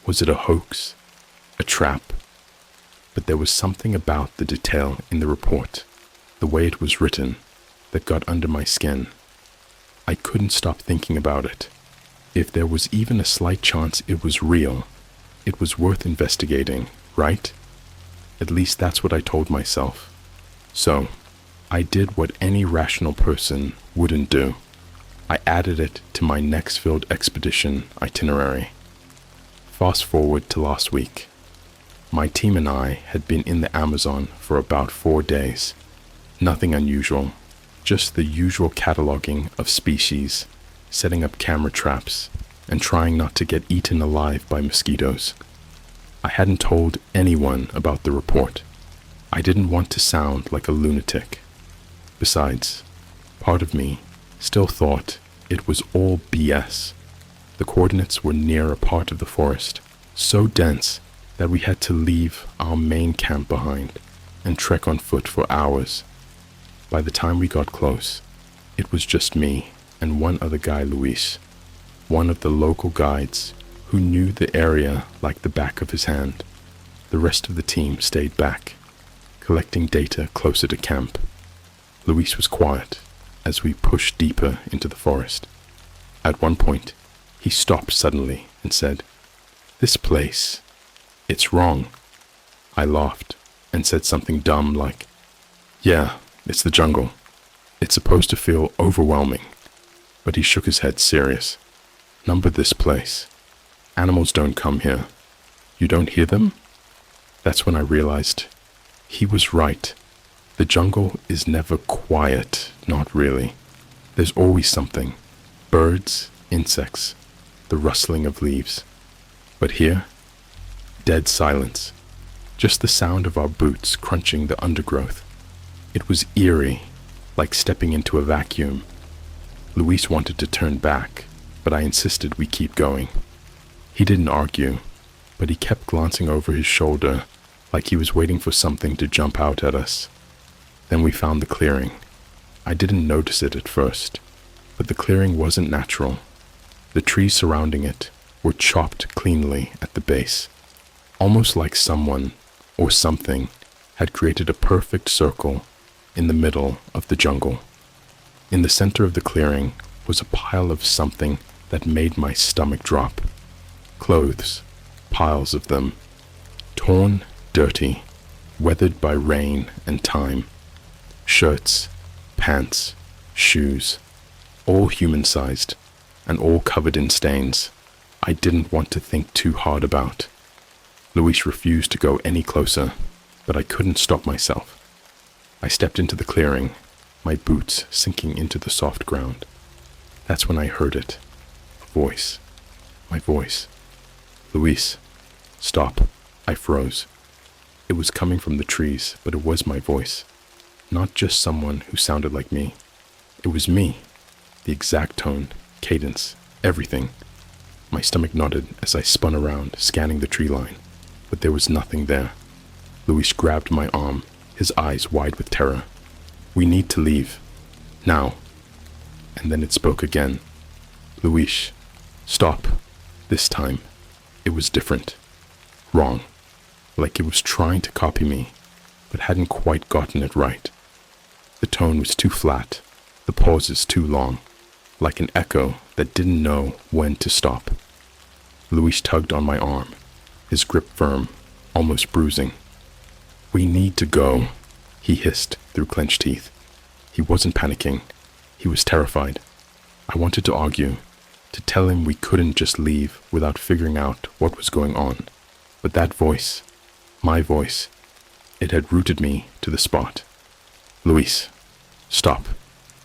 Was it a hoax? A trap? But there was something about the detail in the report, the way it was written, that got under my skin. I couldn't stop thinking about it. If there was even a slight chance it was real, it was worth investigating, right? At least that's what I told myself. So, I did what any rational person wouldn't do. I added it to my Nextfield expedition itinerary. Fast forward to last week. My team and I had been in the Amazon for about 4 days. Nothing unusual, just the usual cataloging of species, setting up camera traps, and trying not to get eaten alive by mosquitoes. I hadn't told anyone about the report. I didn't want to sound like a lunatic. Besides, part of me still thought it was all BS. The coordinates were near a part of the forest so dense that we had to leave our main camp behind and trek on foot for hours. By the time we got close, it was just me and one other guy, Luis, one of the local guides who knew the area like the back of his hand. The rest of the team stayed back, collecting data closer to camp. Luis was quiet as we pushed deeper into the forest. At one point, he stopped suddenly and said, "This place, it's wrong." I laughed and said something dumb like, "Yeah, it's the jungle. It's supposed to feel overwhelming." But he shook his head serious. "Number this place. Animals don't come here. You don't hear them?" That's when I realized he was right. The jungle is never quiet, not really. There's always something. Birds, insects, the rustling of leaves. But here, dead silence. Just the sound of our boots crunching the undergrowth. It was eerie, like stepping into a vacuum. Luis wanted to turn back, but I insisted we keep going. He didn't argue, but he kept glancing over his shoulder like he was waiting for something to jump out at us. Then we found the clearing. I didn't notice it at first, but the clearing wasn't natural. The trees surrounding it were chopped cleanly at the base, almost like someone or something had created a perfect circle in the middle of the jungle. In the center of the clearing was a pile of something that made my stomach drop. Clothes, piles of them, torn, dirty, weathered by rain and time. Shirts, pants, shoes, all human-sized and all covered in stains I didn't want to think too hard about. Luis refused to go any closer, but I couldn't stop myself. I stepped into the clearing, my boots sinking into the soft ground. That's when I heard it. A voice. My voice. "Luis, stop." I froze. It was coming from the trees, but it was my voice. Not just someone who sounded like me. It was me. The exact tone, cadence, everything. My stomach knotted as I spun around, scanning the tree line, but there was nothing there. Luis grabbed my arm, his eyes wide with terror. "We need to leave. Now." And then it spoke again. "Luis, stop." This time, it was different. Wrong. Like it was trying to copy me, but hadn't quite gotten it right. The tone was too flat, the pauses too long, like an echo that didn't know when to stop. Luis tugged on my arm, his grip firm, almost bruising. "We need to go," he hissed through clenched teeth. He wasn't panicking. He was terrified. I wanted to argue, to tell him we couldn't just leave without figuring out what was going on. But that voice, my voice, it had rooted me to the spot. "Luis, stop."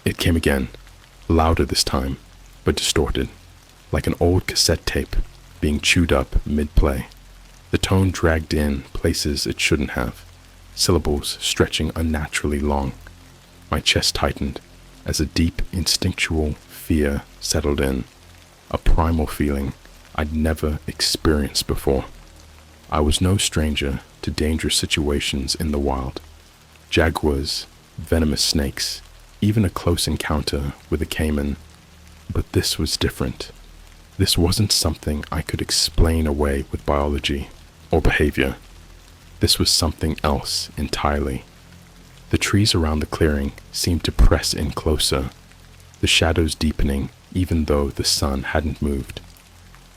It came again, louder this time, but distorted, like an old cassette tape being chewed up mid-play. The tone dragged in places it shouldn't have, syllables stretching unnaturally long. My chest tightened as a deep instinctual fear settled in, a primal feeling I'd never experienced before. I was no stranger to dangerous situations in the wild. Jaguars, venomous snakes, even a close encounter with a caiman. But this was different. This wasn't something I could explain away with biology or behavior. This was something else entirely. The trees around the clearing seemed to press in closer. The the shadows deepening even though the sun hadn't moved.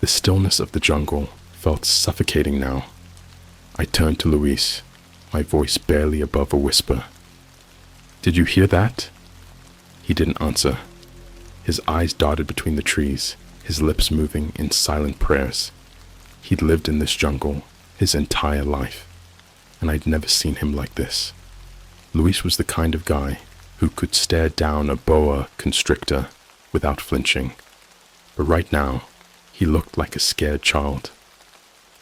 The stillness of the jungle felt suffocating now. I turned to Luis, my voice barely above a whisper. "Did you hear that?" He didn't answer. His eyes darted between the trees, his lips moving in silent prayers. He'd lived in this jungle his entire life, and I'd never seen him like this. Luis was the kind of guy who could stare down a boa constrictor without flinching, but right now, he looked like a scared child.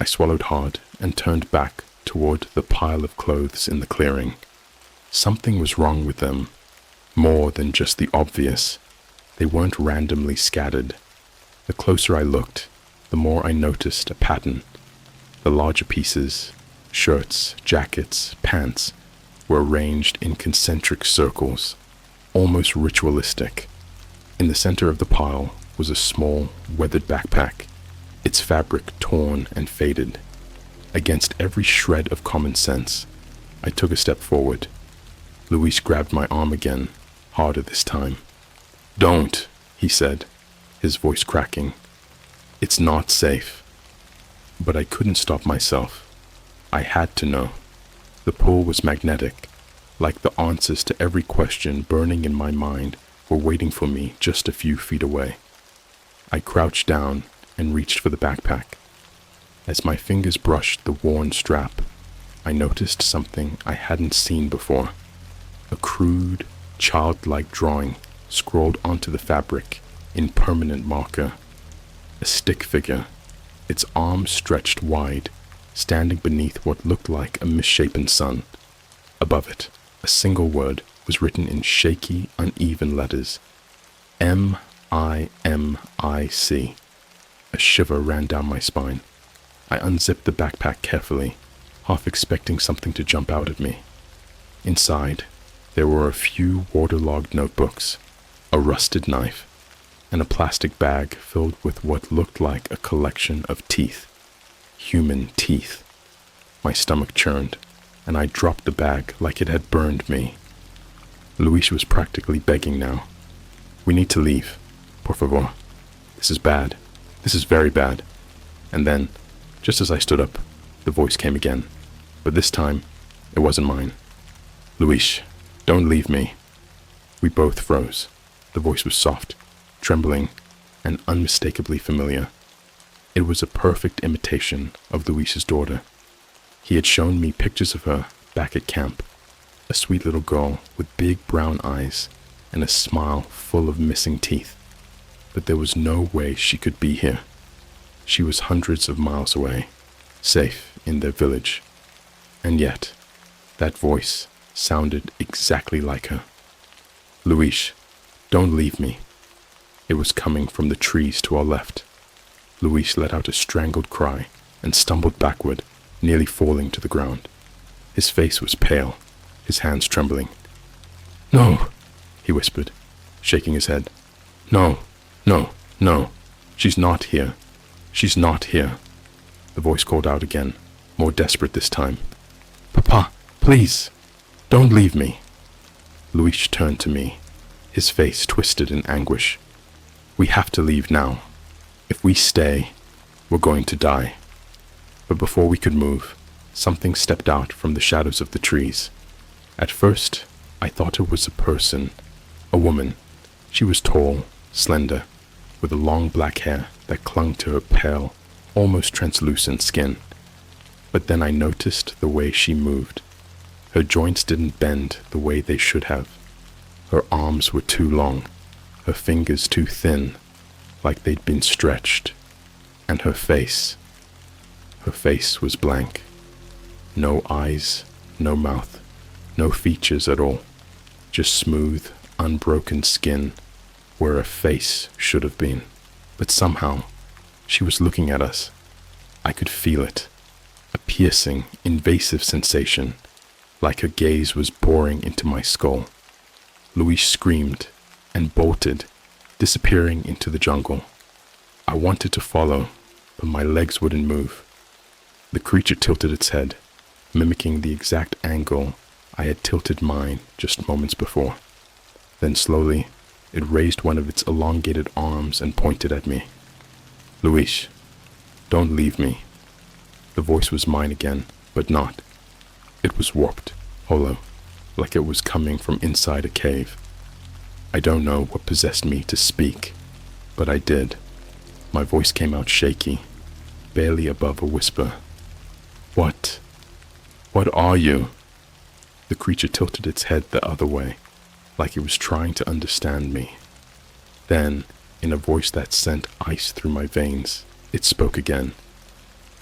I swallowed hard and turned back toward the pile of clothes in the clearing. Something was wrong with them, more than just the obvious. They weren't randomly scattered. The closer I looked, the more I noticed a pattern. The larger pieces, shirts, jackets, pants, were arranged in concentric circles, almost ritualistic. In the center of the pile was a small, weathered backpack, its fabric torn and faded. Against every shred of common sense, I took a step forward. Luis grabbed my arm again, harder this time. "Don't," he said, his voice cracking. "It's not safe." But I couldn't stop myself. I had to know. The pull was magnetic, like the answers to every question burning in my mind were waiting for me just a few feet away. I crouched down and reached for the backpack. As my fingers brushed the worn strap, I noticed something I hadn't seen before. A crude, childlike drawing scrawled onto the fabric in permanent marker. A stick figure, its arms stretched wide, standing beneath what looked like a misshapen sun. Above it, a single word was written in shaky, uneven letters. M-I-M-I-C. A shiver ran down my spine. I unzipped the backpack carefully, half expecting something to jump out at me. Inside, there were a few waterlogged notebooks, a rusted knife, and a plastic bag filled with what looked like a collection of teeth. Human teeth. My stomach churned, and I dropped the bag like it had burned me. Luis was practically begging now. "We need to leave. Por favor. This is bad. This is very bad." And then, just as I stood up, the voice came again. But this time, it wasn't mine. "Luis, don't leave me." We both froze. The voice was soft, trembling, and unmistakably familiar. It was a perfect imitation of Luis's daughter. He had shown me pictures of her back at camp, a sweet little girl with big brown eyes and a smile full of missing teeth. But there was no way she could be here. She was hundreds of miles away, safe in their village. And yet, that voice sounded exactly like her. "Luis, don't leave me." It was coming from the trees to our left. Luis let out a strangled cry and stumbled backward, nearly falling to the ground. His face was pale, his hands trembling. "No," he whispered, shaking his head. "No, no, no. She's not here. She's not here." The voice called out again, more desperate this time. "Papa, please, don't leave me." Luis turned to me, his face twisted in anguish. "We have to leave now. If we stay, we're going to die." But before we could move, something stepped out from the shadows of the trees. At first, I thought it was a person, a woman. She was tall, slender, with long black hair that clung to her pale, almost translucent skin. But then I noticed the way she moved. Her joints didn't bend the way they should have. Her arms were too long, her fingers too thin, like they'd been stretched. And her face was blank. No eyes, no mouth, no features at all. Just smooth, unbroken skin where a face should have been. But somehow, she was looking at us. I could feel it. A piercing, invasive sensation, like her gaze was boring into my skull. Luis screamed and bolted, disappearing into the jungle. I wanted to follow, but my legs wouldn't move. The creature tilted its head, mimicking the exact angle I had tilted mine just moments before. Then slowly, It raised one of its elongated arms and pointed at me. "Luis, don't leave me." The voice was mine again, but not. It was warped, hollow, like it was coming from inside a cave. I don't know what possessed me to speak, but I did. My voice came out shaky, barely above a whisper. What are you?" The creature tilted its head the other way, like it was trying to understand me. Then, in a voice that sent ice through my veins, it spoke again.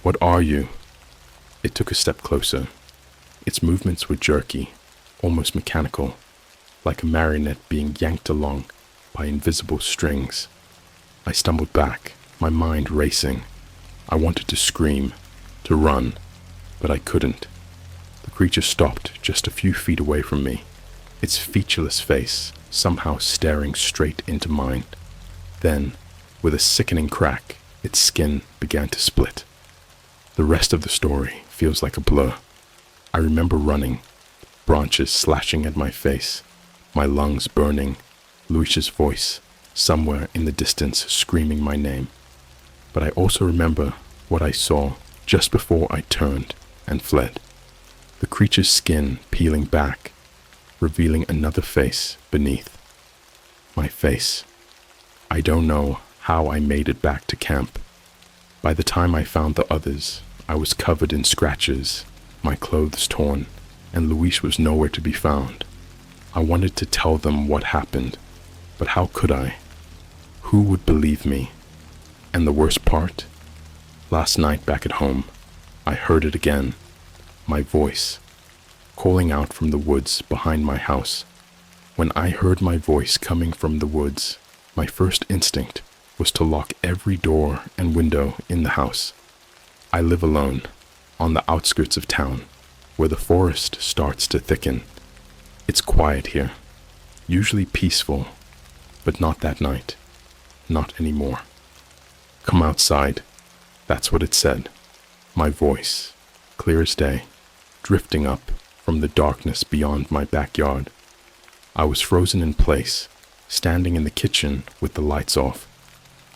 "What are you?" It took a step closer. Its movements were jerky, almost mechanical, like a marionette being yanked along by invisible strings. I stumbled back, my mind racing. I wanted to scream, to run, but I couldn't. The creature stopped just a few feet away from me, its featureless face somehow staring straight into mine. Then, with a sickening crack, its skin began to split. The rest of the story feels like a blur. I remember running, branches slashing at my face, my lungs burning, Luis's voice somewhere in the distance screaming my name. But I also remember what I saw just before I turned and fled. The creature's skin peeling back, revealing another face beneath. My face. I don't know how I made it back to camp. By the time I found the others, I was covered in scratches, my clothes torn, and Luis was nowhere to be found. I wanted to tell them what happened, but how could I? Who would believe me? And the worst part? Last night back at home, I heard it again. My voice, calling out from the woods behind my house. When I heard my voice coming from the woods, my first instinct was to lock every door and window in the house. I live alone, on the outskirts of town, where the forest starts to thicken. It's quiet here, usually peaceful, but not that night, not anymore. "Come outside," that's what it said. My voice, clear as day, drifting up from the darkness beyond my backyard. I was frozen in place, standing in the kitchen with the lights off.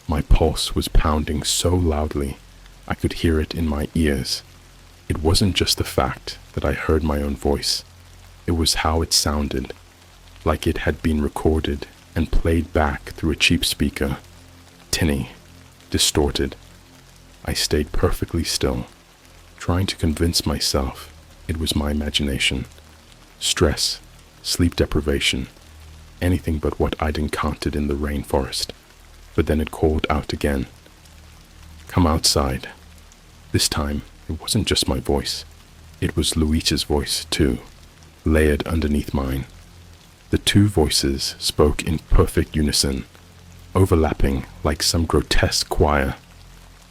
My pulse was pounding so loudly I could hear it in my ears. It wasn't just the fact that I heard my own voice. It was how it sounded, like it had been recorded and played back through a cheap speaker. Tinny, distorted. I stayed perfectly still, trying to convince myself it was my imagination. Stress, sleep deprivation, anything but what I'd encountered in the rainforest. But then it called out again. "Come outside." This time, it wasn't just my voice. It was Luis's voice, too, layered underneath mine. The two voices spoke in perfect unison, overlapping like some grotesque choir.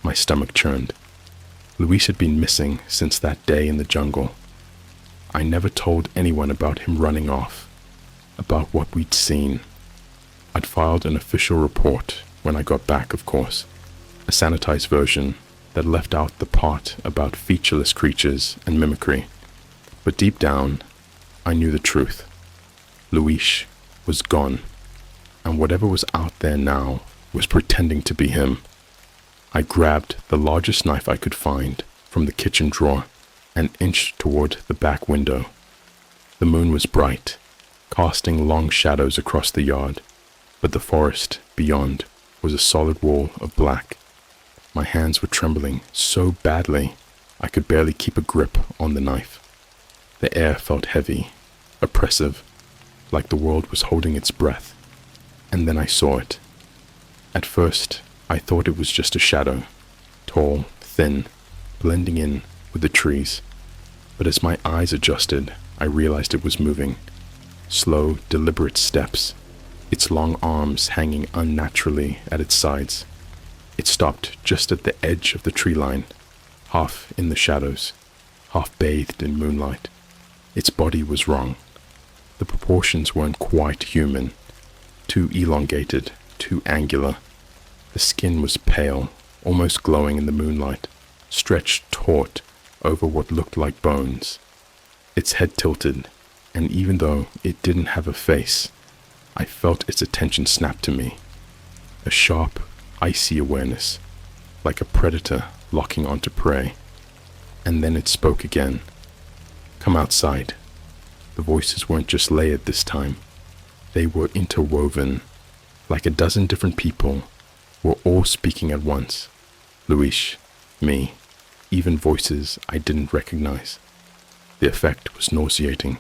My stomach churned. Luis had been missing since that day in the jungle. I never told anyone about him running off, about what we'd seen. I'd filed an official report when I got back, of course, a sanitized version that left out the part about featureless creatures and mimicry. But deep down, I knew the truth. Luis was gone, and whatever was out there now was pretending to be him. I grabbed the largest knife I could find from the kitchen drawer and inched toward the back window. The moon was bright, casting long shadows across the yard, but the forest beyond was a solid wall of black. My hands were trembling so badly I could barely keep a grip on the knife. The air felt heavy, oppressive, like the world was holding its breath. And then I saw it. At first, I thought it was just a shadow, tall, thin, blending in with the trees. But as my eyes adjusted, I realized it was moving. Slow, deliberate steps, its long arms hanging unnaturally at its sides. It stopped just at the edge of the tree line, half in the shadows, half bathed in moonlight. Its body was wrong. The proportions weren't quite human, too elongated, too angular. The skin was pale, almost glowing in the moonlight, stretched taut over what looked like bones. Its head tilted, and even though it didn't have a face, I felt its attention snap to me. A sharp, icy awareness, like a predator locking onto prey. And then it spoke again. "Come outside." The voices weren't just layered this time. They were interwoven, like a dozen different people were all speaking at once. Luis, me, even voices I didn't recognize. The effect was nauseating,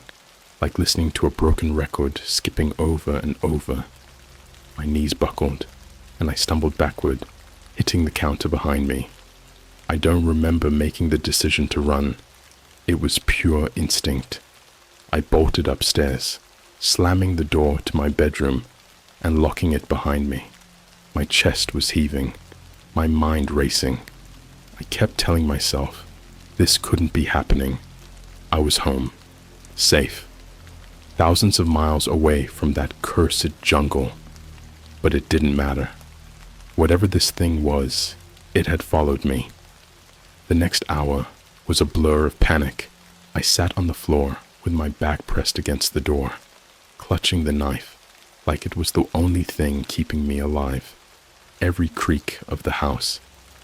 like listening to a broken record skipping over and over. My knees buckled, and I stumbled backward, hitting the counter behind me. I don't remember making the decision to run. It was pure instinct. I bolted upstairs, slamming the door to my bedroom and locking it behind me. My chest was heaving, my mind racing. I kept telling myself, this couldn't be happening. I was home, safe, thousands of miles away from that cursed jungle. But it didn't matter. Whatever this thing was, it had followed me. The next hour was a blur of panic. I sat on the floor with my back pressed against the door, clutching the knife like it was the only thing keeping me alive. Every creak of the house,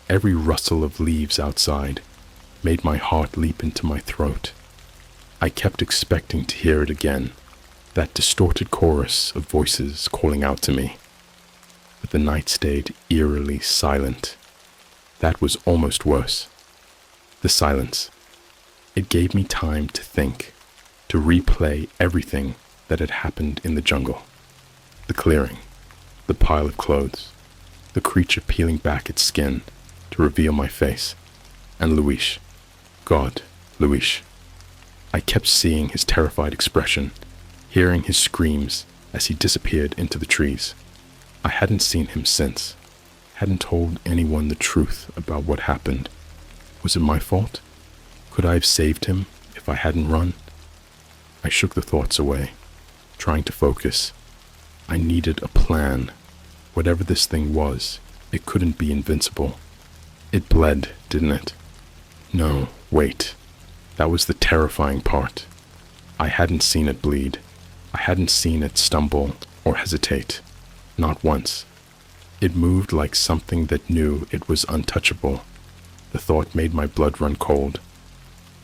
every rustle of leaves outside, made my heart leap into my throat. I kept expecting to hear it again, that distorted chorus of voices calling out to me. But the night stayed eerily silent. That was almost worse. The silence. It gave me time to think, to replay everything that had happened in the jungle. The clearing, the pile of clothes, the creature peeling back its skin to reveal my face, and Luis. God, Luis. I kept seeing his terrified expression, hearing his screams as he disappeared into the trees. I hadn't seen him since, hadn't told anyone the truth about what happened. Was it my fault? Could I have saved him if I hadn't run? I shook the thoughts away, trying to focus. I needed a plan. Whatever this thing was, it couldn't be invincible. It bled, didn't it? No, wait. That was the terrifying part. I hadn't seen it bleed. I hadn't seen it stumble or hesitate. Not once. It moved like something that knew it was untouchable. The thought made my blood run cold.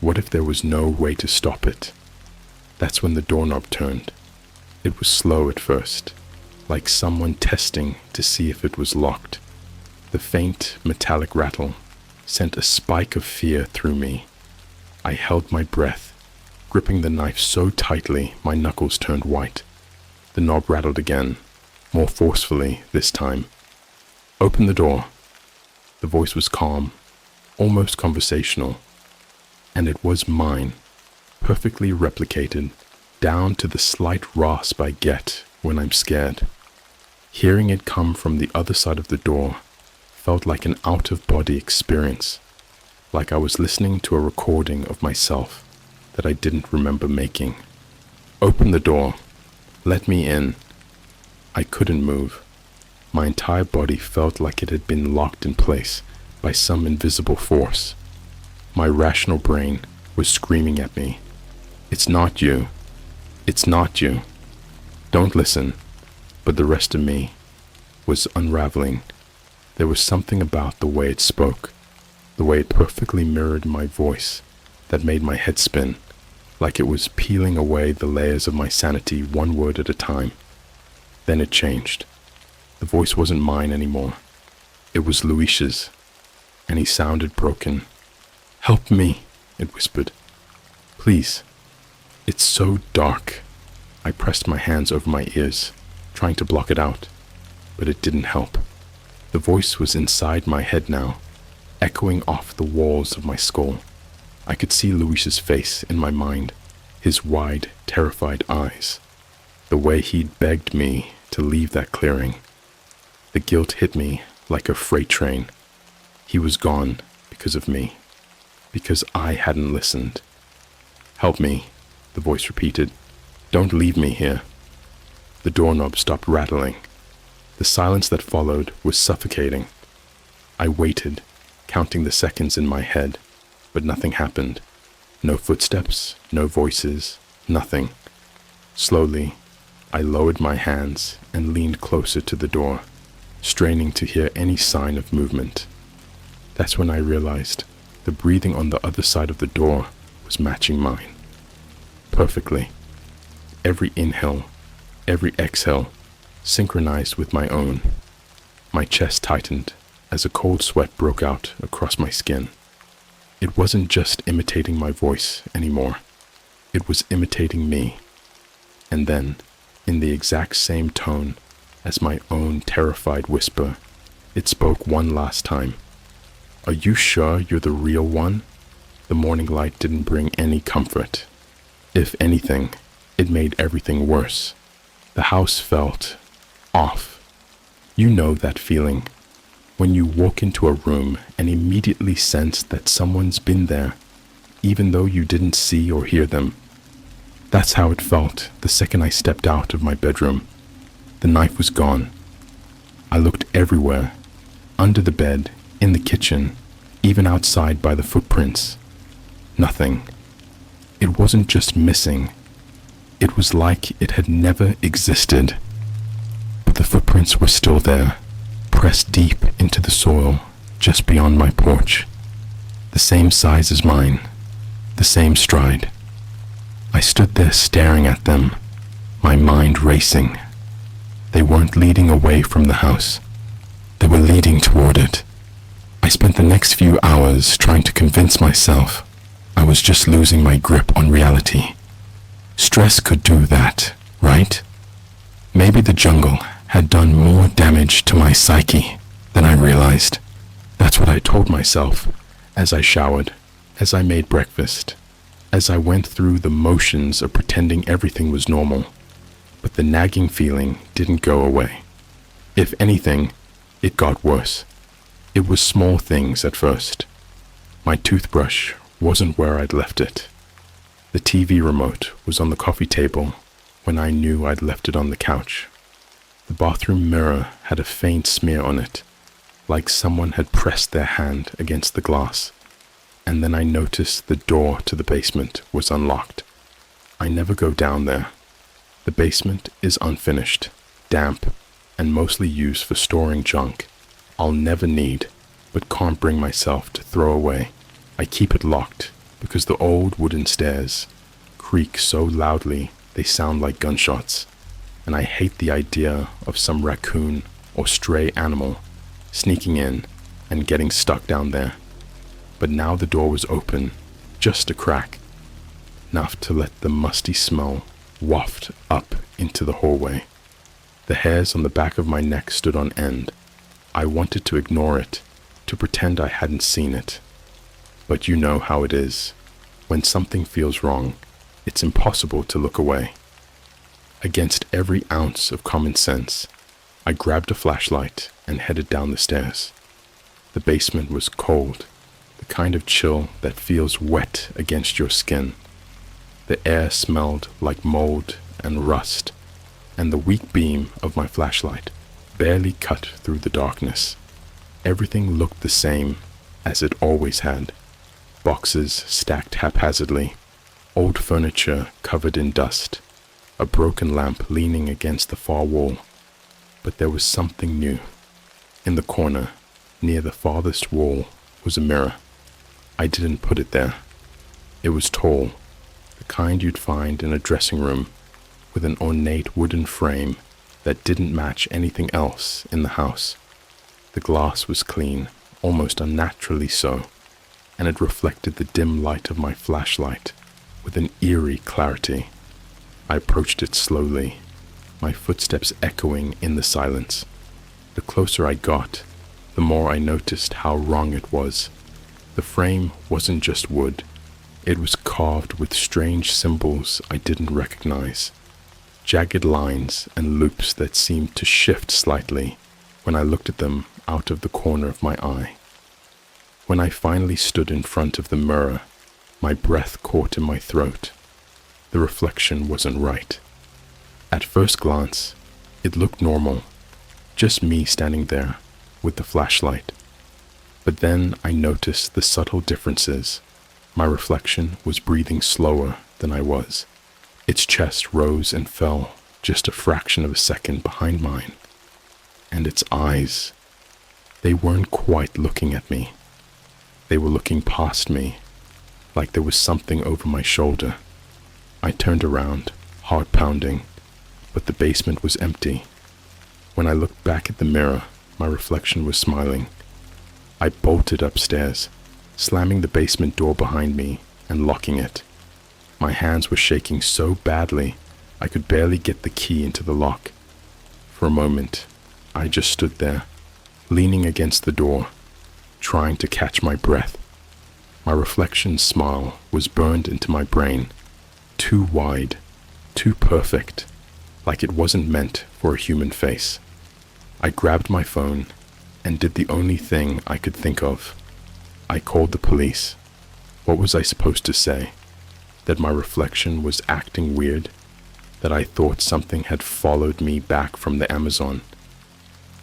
What if there was no way to stop it? That's when the doorknob turned. It was slow at first, like someone testing to see if it was locked. The faint, metallic rattle sent a spike of fear through me. I held my breath, gripping the knife so tightly my knuckles turned white. The knob rattled again, more forcefully this time. "Open the door." The voice was calm, almost conversational, and it was mine, perfectly replicated, down to the slight rasp I get when I'm scared. Hearing it come from the other side of the door felt like an out-of-body experience, like I was listening to a recording of myself that I didn't remember making. "Open the door. Let me in." I couldn't move. My entire body felt like it had been locked in place by some invisible force. My rational brain was screaming at me, "It's not you. It's not you. Don't listen." But the rest of me was unraveling. There was something about the way it spoke, the way it perfectly mirrored my voice, that made my head spin, like it was peeling away the layers of my sanity one word at a time. Then it changed. The voice wasn't mine anymore. It was Luis's, and he sounded broken. "Help me," it whispered. "Please. It's so dark." I pressed my hands over my ears, trying to block it out, but it didn't help. The voice was inside my head now, echoing off the walls of my skull. I could see Luis's face in my mind, his wide, terrified eyes, the way he'd begged me to leave that clearing. The guilt hit me like a freight train. He was gone because of me, because I hadn't listened. "Help me," the voice repeated. "Don't leave me here." The doorknob stopped rattling. The silence that followed was suffocating. I waited, counting the seconds in my head, but nothing happened. No footsteps, no voices, nothing. Slowly, I lowered my hands and leaned closer to the door, straining to hear any sign of movement. That's when I realized the breathing on the other side of the door was matching mine. Perfectly. Every inhale, every exhale, synchronized with my own. My chest tightened as a cold sweat broke out across my skin. It wasn't just imitating my voice anymore. It was imitating me. And then, in the exact same tone as my own terrified whisper, it spoke one last time. "Are you sure you're the real one?" The morning light didn't bring any comfort. If anything, it made everything worse. The house felt off. You know that feeling, when you walk into a room and immediately sense that someone's been there, even though you didn't see or hear them. That's how it felt the second I stepped out of my bedroom. The knife was gone. I looked everywhere, under the bed, in the kitchen, even outside by the footprints. Nothing. It wasn't just missing. It was like it had never existed. But the footprints were still there, pressed deep into the soil just beyond my porch. The same size as mine, the same stride. I stood there staring at them, my mind racing. They weren't leading away from the house. They were leading toward it. I spent the next few hours trying to convince myself I was just losing my grip on reality. Stress could do that, right? Maybe the jungle had done more damage to my psyche than I realized. That's what I told myself as I showered, as I made breakfast, as I went through the motions of pretending everything was normal. But the nagging feeling didn't go away. If anything, it got worse. It was small things at first. My toothbrush wasn't where I'd left it. The TV remote was on the coffee table when I knew I'd left it on the couch. The bathroom mirror had a faint smear on it, like someone had pressed their hand against the glass. And then I noticed the door to the basement was unlocked. I never go down there. The basement is unfinished, damp, and mostly used for storing junk I'll never need, but can't bring myself to throw away. I keep it locked because the old wooden stairs creak so loudly they sound like gunshots, and I hate the idea of some raccoon or stray animal sneaking in and getting stuck down there. But now the door was open, just a crack, enough to let the musty smell waft up into the hallway. The hairs on the back of my neck stood on end. I wanted to ignore it, to pretend I hadn't seen it. But you know how it is. When something feels wrong, it's impossible to look away. Against every ounce of common sense, I grabbed a flashlight and headed down the stairs. The basement was cold, the kind of chill that feels wet against your skin. The air smelled like mold and rust, and the weak beam of my flashlight barely cut through the darkness. Everything looked the same as it always had. Boxes stacked haphazardly, old furniture covered in dust, a broken lamp leaning against the far wall. But there was something new. In the corner, near the farthest wall, was a mirror. I didn't put it there. It was tall, the kind you'd find in a dressing room, with an ornate wooden frame that didn't match anything else in the house. The glass was clean, almost unnaturally so, and it reflected the dim light of my flashlight with an eerie clarity. I approached it slowly, my footsteps echoing in the silence. The closer I got, the more I noticed how wrong it was. The frame wasn't just wood. It was carved with strange symbols I didn't recognize. Jagged lines and loops that seemed to shift slightly when I looked at them out of the corner of my eye. When I finally stood in front of the mirror, my breath caught in my throat. The reflection wasn't right. At first glance, it looked normal, just me standing there with the flashlight. But then I noticed the subtle differences. My reflection was breathing slower than I was. Its chest rose and fell just a fraction of a second behind mine. And its eyes, they weren't quite looking at me. They were looking past me, like there was something over my shoulder. I turned around, heart pounding, but the basement was empty. When I looked back at the mirror, my reflection was smiling. I bolted upstairs, slamming the basement door behind me and locking it. My hands were shaking so badly, I could barely get the key into the lock. For a moment, I just stood there, leaning against the door, trying to catch my breath. My reflection's smile was burned into my brain, too wide, too perfect, like it wasn't meant for a human face. I grabbed my phone and did the only thing I could think of. I called the police. What was I supposed to say? That my reflection was acting weird? That I thought something had followed me back from the Amazon?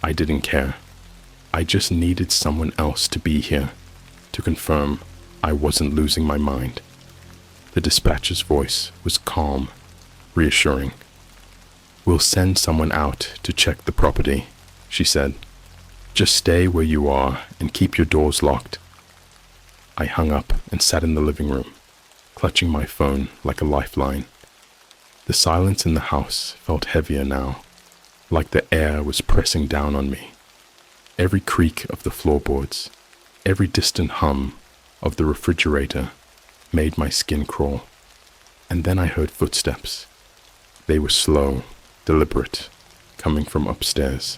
I didn't care. I just needed someone else to be here, to confirm I wasn't losing my mind. The dispatcher's voice was calm, reassuring. "We'll send someone out to check the property," she said. "Just stay where you are and keep your doors locked." I hung up and sat in the living room, clutching my phone like a lifeline. The silence in the house felt heavier now, like the air was pressing down on me. Every creak of the floorboards, every distant hum of the refrigerator made my skin crawl. And then I heard footsteps. They were slow, deliberate, coming from upstairs.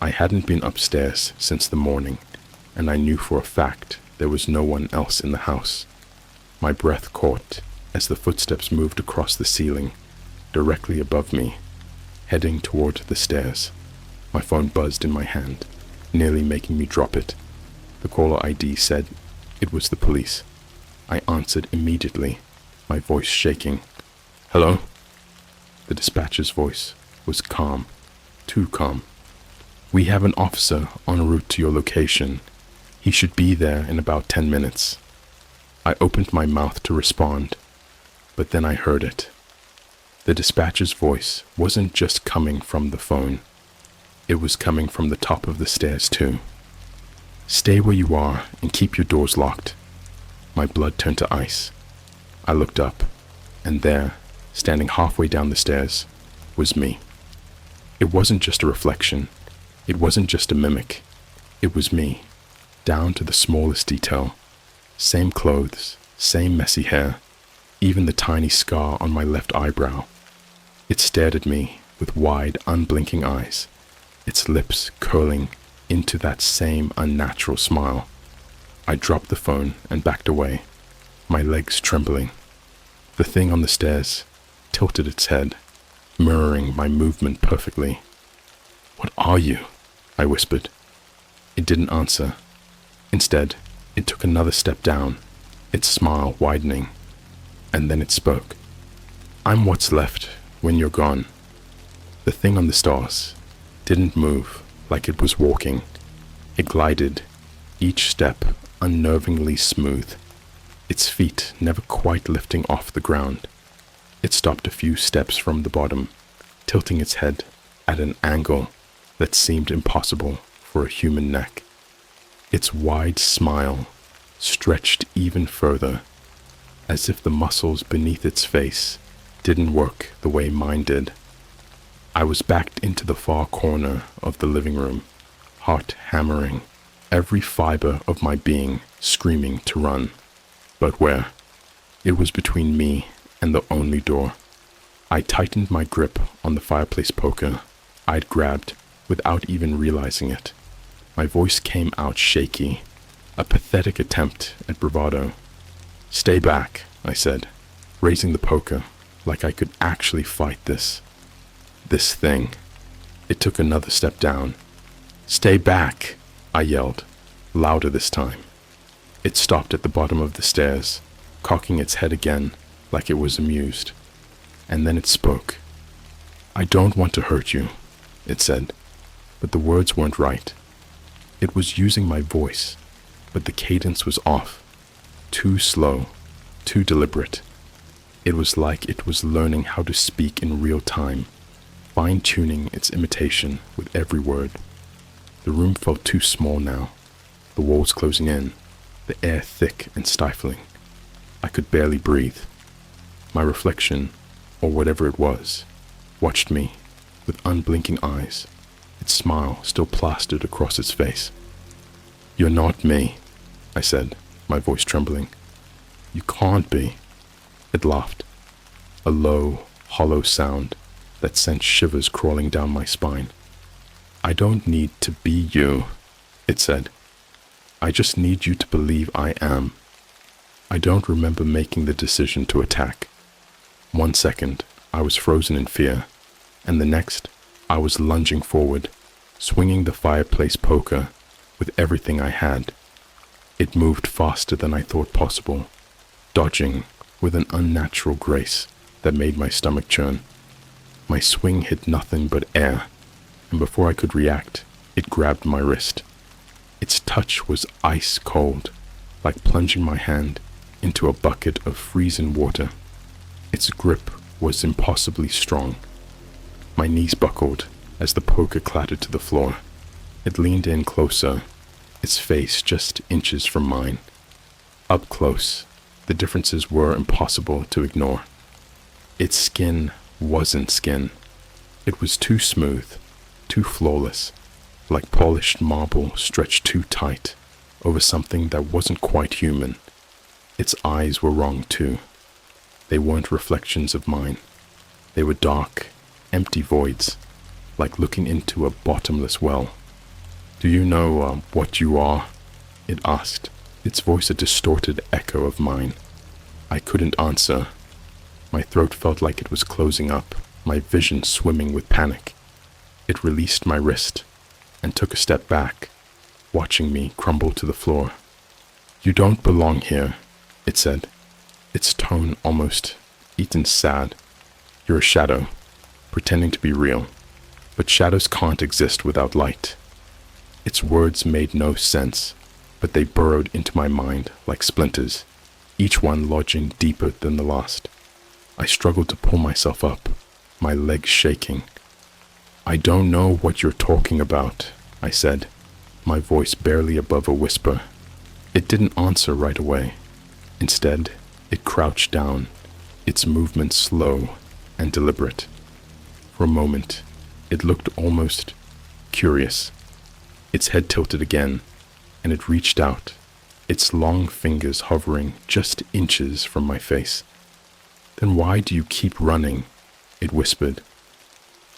I hadn't been upstairs since the morning, and I knew for a fact there was no one else in the house. My breath caught as the footsteps moved across the ceiling, directly above me, heading toward the stairs. My phone buzzed in my hand, nearly making me drop it. The caller ID said it was the police. I answered immediately, my voice shaking. "Hello?" The dispatcher's voice was calm, too calm. "We have an officer en route to your location. He should be there in about 10 minutes. I opened my mouth to respond, but then I heard it. The dispatcher's voice wasn't just coming from the phone. It was coming from the top of the stairs too. "Stay where you are and keep your doors locked." My blood turned to ice. I looked up, and there, standing halfway down the stairs, was me. It wasn't just a reflection. It wasn't just a mimic. It was me, down to the smallest detail. Same clothes, same messy hair, even the tiny scar on my left eyebrow. It stared at me with wide, unblinking eyes, its lips curling into that same unnatural smile. I dropped the phone and backed away, my legs trembling. The thing on the stairs tilted its head, mirroring my movement perfectly. "What are you?" I whispered. It didn't answer. Instead, it took another step down, its smile widening, and then it spoke. "I'm what's left when you're gone." The thing on the stars didn't move like it was walking. It glided, each step unnervingly smooth, its feet never quite lifting off the ground. It stopped a few steps from the bottom, tilting its head at an angle that seemed impossible for a human neck. Its wide smile stretched even further, as if the muscles beneath its face didn't work the way mine did. I was backed into the far corner of the living room, heart hammering, every fiber of my being screaming to run. But where? It was between me and the only door. I tightened my grip on the fireplace poker I'd grabbed without even realizing it. My voice came out shaky, a pathetic attempt at bravado. "Stay back," I said, raising the poker like I could actually fight this thing. It took another step down. "Stay back," I yelled, louder this time. It stopped at the bottom of the stairs, cocking its head again like it was amused. And then it spoke. "I don't want to hurt you," it said, but the words weren't right. It was using my voice, but the cadence was off, too slow, too deliberate. It was like it was learning how to speak in real time, fine-tuning its imitation with every word. The room felt too small now, the walls closing in, the air thick and stifling. I could barely breathe. My reflection, or whatever it was, watched me with unblinking eyes, its smile still plastered across its face. "You're not me," I said, my voice trembling. "You can't be." It laughed, a low, hollow sound that sent shivers crawling down my spine. "I don't need to be you," it said. "I just need you to believe I am." I don't remember making the decision to attack. 1 second, I was frozen in fear, and the next, I was lunging forward, swinging the fireplace poker with everything I had. It moved faster than I thought possible, dodging with an unnatural grace that made my stomach churn. My swing hit nothing but air, and before I could react, it grabbed my wrist. Its touch was ice cold, like plunging my hand into a bucket of freezing water. Its grip was impossibly strong. My knees buckled as the poker clattered to the floor. It leaned in closer, its face just inches from mine. Up close, the differences were impossible to ignore. Its skin wasn't skin. It was too smooth, too flawless, like polished marble stretched too tight over something that wasn't quite human. Its eyes were wrong too. They weren't reflections of mine. They were dark, empty voids, like looking into a bottomless well. "Do you know what you are?" it asked, its voice a distorted echo of mine. I couldn't answer. My throat felt like it was closing up, my vision swimming with panic. It released my wrist and took a step back, watching me crumble to the floor. "You don't belong here," it said, its tone almost eaten sad. "You're a shadow, pretending to be real, but shadows can't exist without light." Its words made no sense, but they burrowed into my mind like splinters, each one lodging deeper than the last. I struggled to pull myself up, my legs shaking. "I don't know what you're talking about," I said, my voice barely above a whisper. It didn't answer right away. Instead, it crouched down, its movements slow and deliberate. For a moment, it looked almost curious. Its head tilted again, and it reached out, its long fingers hovering just inches from my face. "Then why do you keep running?" it whispered.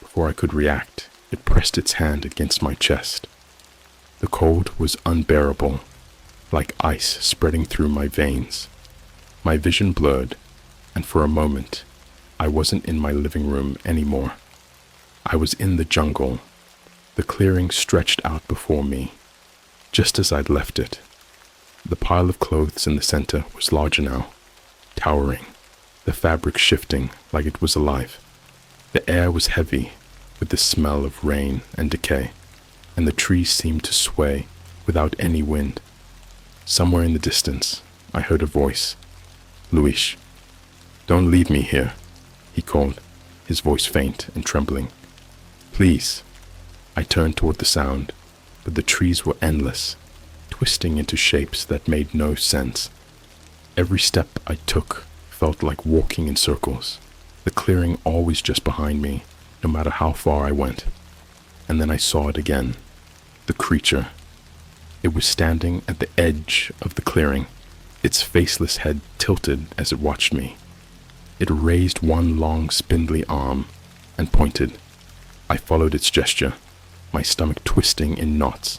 Before I could react, it pressed its hand against my chest. The cold was unbearable, like ice spreading through my veins. My vision blurred, and for a moment, I wasn't in my living room anymore. I was in the jungle. The clearing stretched out before me, just as I'd left it. The pile of clothes in the center was larger now, towering, the fabric shifting like it was alive. The air was heavy with the smell of rain and decay, and the trees seemed to sway without any wind. Somewhere in the distance, I heard a voice. "Luis, don't leave me here," he called, his voice faint and trembling. "Please." I turned toward the sound, but the trees were endless, twisting into shapes that made no sense. Every step I took felt like walking in circles, the clearing always just behind me, no matter how far I went. And then I saw it again, the creature. It was standing at the edge of the clearing, its faceless head tilted as it watched me. It raised one long spindly arm and pointed. I followed its gesture, my stomach twisting in knots.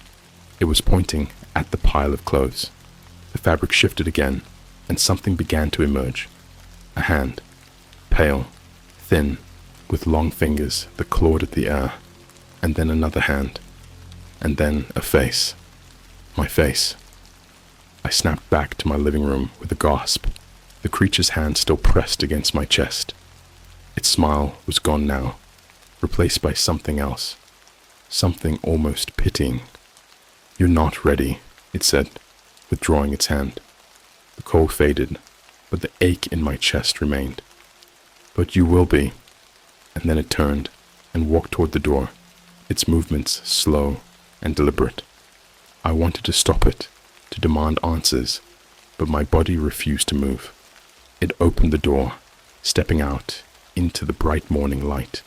It was pointing at the pile of clothes. The fabric shifted again, and something began to emerge. A hand, pale, thin, with long fingers that clawed at the air, and then another hand, and then a face. My face. I snapped back to my living room with a gasp, the creature's hand still pressed against my chest. Its smile was gone now, replaced by something else, something almost pitying. "You're not ready," it said, withdrawing its hand. The cold faded, but the ache in my chest remained. "But you will be." And then it turned, and walked toward the door, its movements slow and deliberate. I wanted to stop it, to demand answers, but my body refused to move. It opened the door, stepping out into the bright morning light.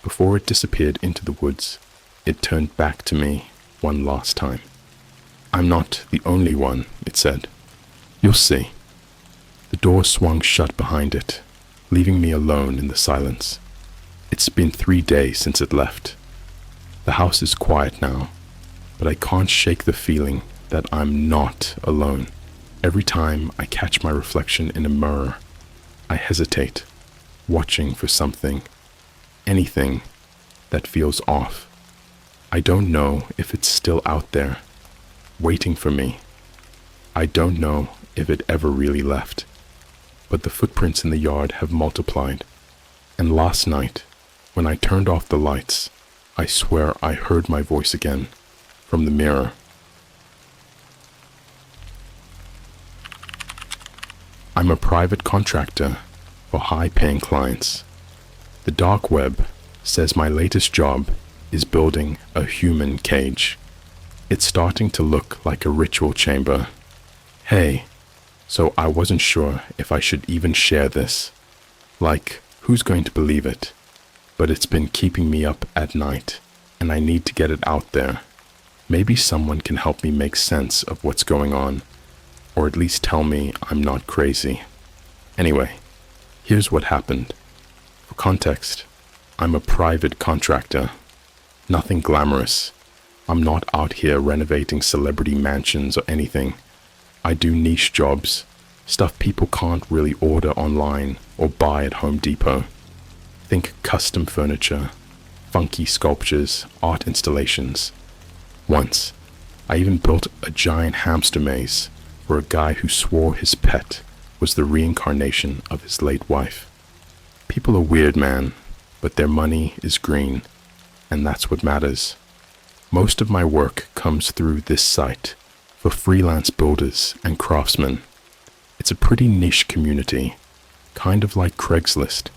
Before it disappeared into the woods, it turned back to me one last time. "I'm not the only one," it said. "You'll see." The door swung shut behind it, leaving me alone in the silence. It's been 3 days since it left. The house is quiet now, but I can't shake the feeling that I'm not alone. Every time I catch my reflection in a mirror, I hesitate, watching for something, anything that feels off. I don't know if it's still out there, waiting for me. I don't know if it ever really left, but the footprints in the yard have multiplied. And last night, when I turned off the lights, I swear I heard my voice again from the mirror. I'm a private contractor for high-paying clients. The dark web says my latest job is building a human cage. It's starting to look like a ritual chamber. Hey, so I wasn't sure if I should even share this. Like, who's going to believe it? But it's been keeping me up at night, and I need to get it out there. Maybe someone can help me make sense of what's going on, or at least tell me I'm not crazy. Anyway, here's what happened. For context, I'm a private contractor. Nothing glamorous. I'm not out here renovating celebrity mansions or anything. I do niche jobs, stuff people can't really order online or buy at Home Depot. Think custom furniture, funky sculptures, art installations. Once, I even built a giant hamster maze for a guy who swore his pet was the reincarnation of his late wife. People are weird, man, but their money is green, and that's what matters. Most of my work comes through this site for freelance builders and craftsmen. It's a pretty niche community, kind of like Craigslist,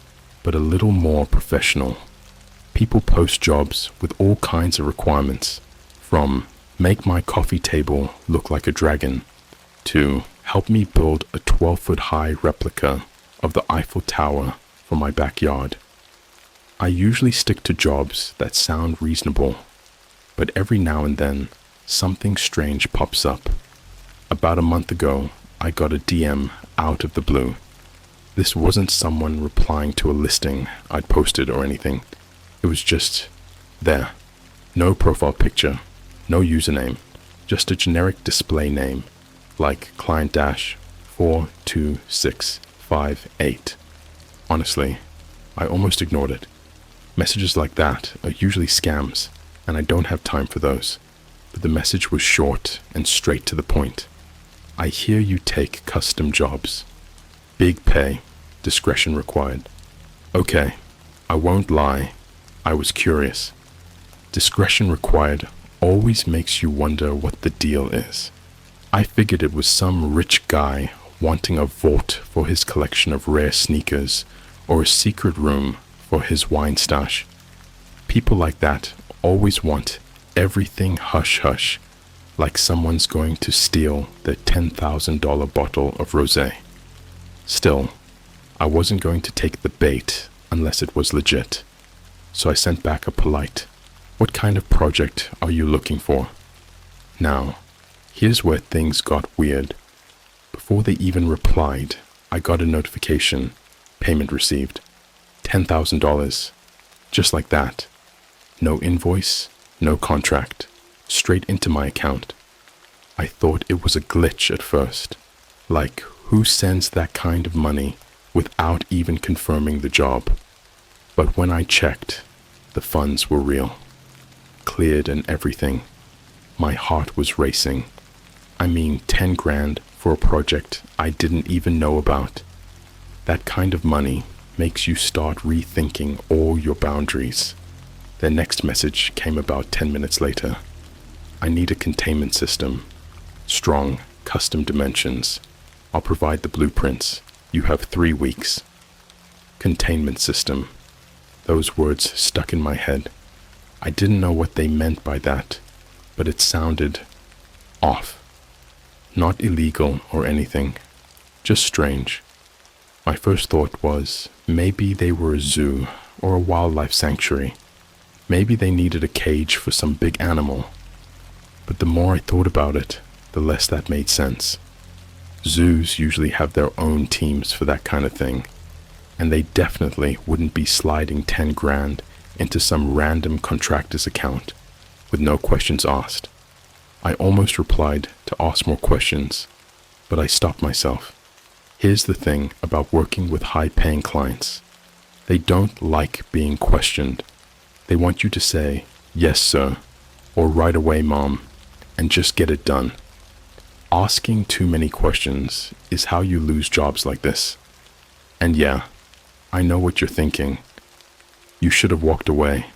but a little more professional. People post jobs with all kinds of requirements, from make my coffee table look like a dragon, to help me build a 12-foot high replica of the Eiffel Tower for my backyard. I usually stick to jobs that sound reasonable, but every now and then, something strange pops up. About a month ago, I got a DM out of the blue. This wasn't someone replying to a listing I'd posted or anything. It was just there. No profile picture, no username, just a generic display name, like client-42658. Honestly, I almost ignored it. Messages like that are usually scams, and I don't have time for those. But the message was short and straight to the point. I hear you take custom jobs. Big pay, discretion required. Okay, I won't lie, I was curious. Discretion required always makes you wonder what the deal is. I figured it was some rich guy wanting a vault for his collection of rare sneakers or a secret room for his wine stash. People like that always want everything hush-hush, like someone's going to steal their $10,000 bottle of rosé. Still, I wasn't going to take the bait unless it was legit. So I sent back a polite, "What kind of project are you looking for?" Now, here's where things got weird. Before they even replied, I got a notification, payment received, $10,000, just like that. No invoice, no contract, straight into my account. I thought it was a glitch at first, like who sends that kind of money without even confirming the job? But when I checked, the funds were real, cleared and everything. My heart was racing. I mean, 10 grand for a project I didn't even know about. That kind of money makes you start rethinking all your boundaries. Their next message came about 10 minutes later. I need a containment system. Strong, custom dimensions. I'll provide the blueprints. You have 3 weeks. Containment system. Those words stuck in my head. I didn't know what they meant by that, but it sounded off. Not illegal or anything, just strange. My first thought was, maybe they were a zoo or a wildlife sanctuary. Maybe they needed a cage for some big animal. But the more I thought about it, the less that made sense. Zoos usually have their own teams for that kind of thing, and they definitely wouldn't be sliding 10 grand into some random contractor's account with no questions asked. I almost replied to ask more questions, but I stopped myself. Here's the thing about working with high-paying clients. They don't like being questioned. They want you to say, "Yes, sir," or "Right away, mom," and just get it done. Asking too many questions is how you lose jobs like this. And yeah, I know what you're thinking. You should have walked away.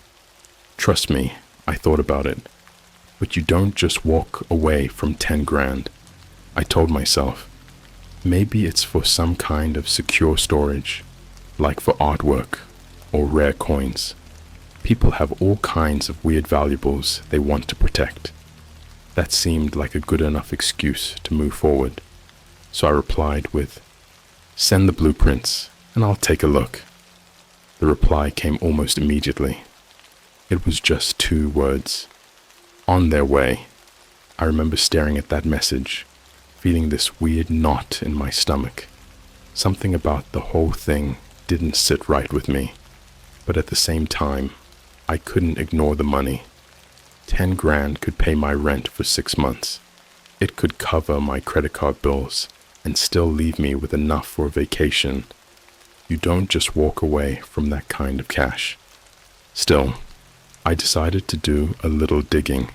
Trust me, I thought about it. But you don't just walk away from 10 grand. I told myself, maybe it's for some kind of secure storage, like for artwork or rare coins. People have all kinds of weird valuables they want to protect. That seemed like a good enough excuse to move forward. So I replied with, "Send the blueprints and I'll take a look." The reply came almost immediately. It was just 2 words. On their way. I remember staring at that message, feeling this weird knot in my stomach. Something about the whole thing didn't sit right with me, but at the same time, I couldn't ignore the money. 10 grand could pay my rent for 6 months. It could cover my credit card bills and still leave me with enough for a vacation. You don't just walk away from that kind of cash. Still, I decided to do a little digging.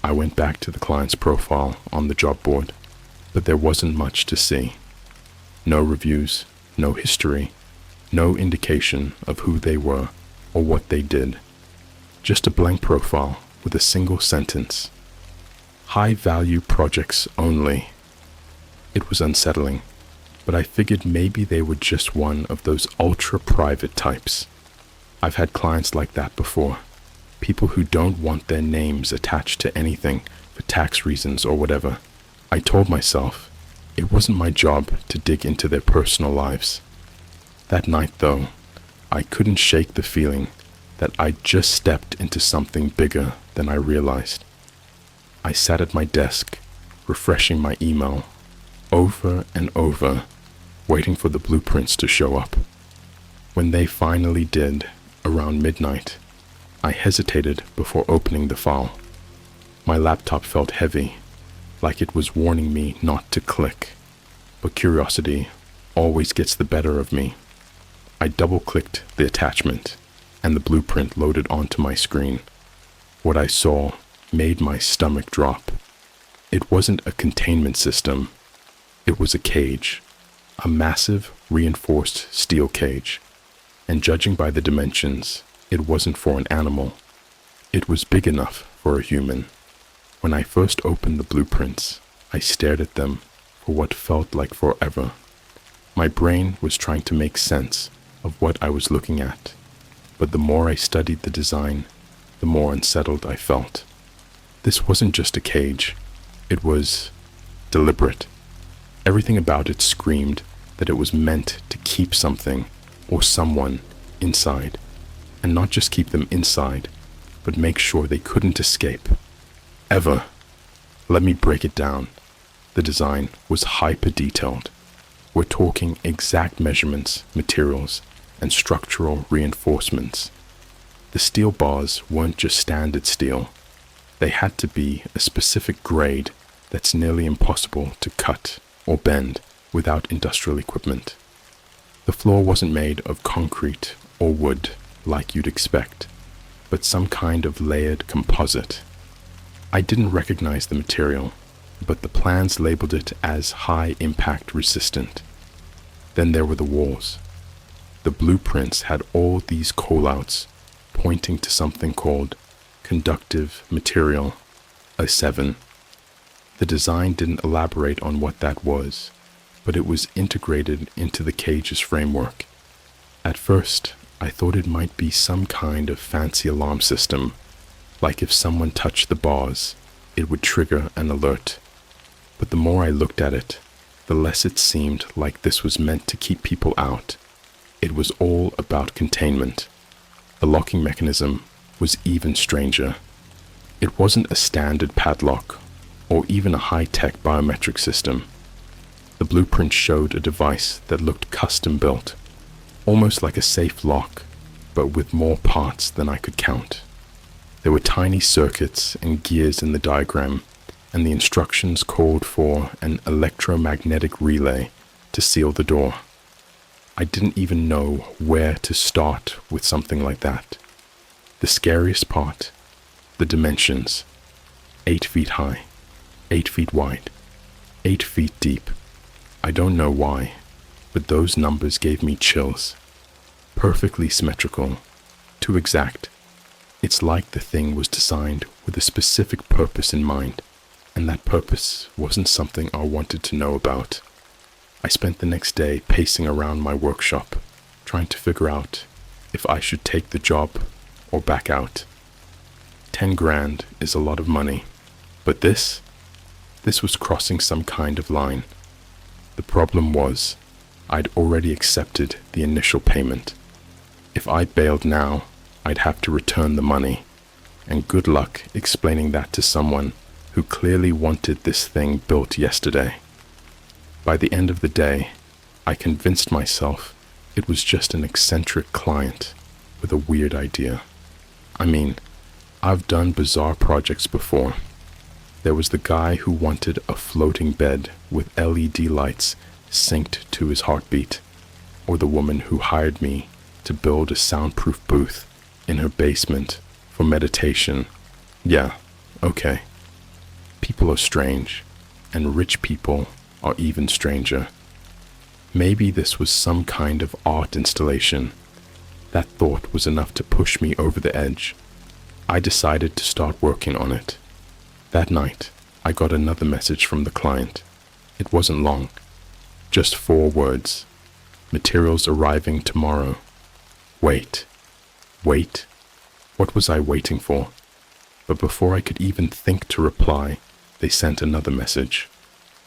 I went back to the client's profile on the job board, but there wasn't much to see. No reviews, no history, no indication of who they were or what they did. Just a blank profile with a single sentence. High-value projects only. It was unsettling, but I figured maybe they were just one of those ultra-private types. I've had clients like that before. People who don't want their names attached to anything for tax reasons or whatever. I told myself it wasn't my job to dig into their personal lives. That night, though, I couldn't shake the feeling that I'd just stepped into something bigger than I realized. I sat at my desk, refreshing my email over and over, waiting for the blueprints to show up. When they finally did, around midnight, I hesitated before opening the file. My laptop felt heavy, like it was warning me not to click, but curiosity always gets the better of me. I double-clicked the attachment, and the blueprint loaded onto my screen. What I saw made my stomach drop. It wasn't a containment system. It was a cage, a massive reinforced steel cage, and judging by the dimensions, it wasn't for an animal. It was big enough for a human. When I first opened the blueprints, I stared at them for what felt like forever. My brain was trying to make sense of what I was looking at, but the more I studied the design, the more unsettled I felt. This wasn't just a cage. It was deliberate. Everything about it screamed that it was meant to keep something or someone inside. And not just keep them inside, but make sure they couldn't escape. Ever. Let me break it down. The design was hyper-detailed. We're talking exact measurements, materials, and structural reinforcements. The steel bars weren't just standard steel. They had to be a specific grade that's nearly impossible to cut or bend without industrial equipment. The floor wasn't made of concrete or wood like you'd expect, but some kind of layered composite. I didn't recognize the material, but the plans labeled it as high impact resistant. Then there were the walls. The blueprints had all these callouts pointing to something called conductive material, a 7. The design didn't elaborate on what that was, but it was integrated into the cage's framework. At first, I thought it might be some kind of fancy alarm system, like if someone touched the bars, it would trigger an alert. But the more I looked at it, the less it seemed like this was meant to keep people out. It was all about containment. The locking mechanism was even stranger. It wasn't a standard padlock, or even a high-tech biometric system. The blueprint showed a device that looked custom-built, almost like a safe lock, but with more parts than I could count. There were tiny circuits and gears in the diagram, and the instructions called for an electromagnetic relay to seal the door. I didn't even know where to start with something like that. The scariest part, the dimensions. 8 feet high, 8 feet wide, 8 feet deep. I don't know why, but those numbers gave me chills. Perfectly symmetrical, too exact. It's like the thing was designed with a specific purpose in mind, and that purpose wasn't something I wanted to know about. I spent the next day pacing around my workshop, trying to figure out if I should take the job or back out. 10 grand is a lot of money, but this was crossing some kind of line. The problem was, I'd already accepted the initial payment. If I bailed now, I'd have to return the money, and good luck explaining that to someone who clearly wanted this thing built yesterday. By the end of the day, I convinced myself it was just an eccentric client with a weird idea. I mean, I've done bizarre projects before. There was the guy who wanted a floating bed with LED lights synced to his heartbeat, or the woman who hired me to build a soundproof booth in her basement for meditation. Yeah, okay. People are strange, and rich people are even stranger. Maybe this was some kind of art installation. That thought was enough to push me over the edge. I decided to start working on it. That night, I got another message from the client. It wasn't long, just 4 words. Materials arriving tomorrow. Wait. What was I waiting for? But before I could even think to reply, they sent another message.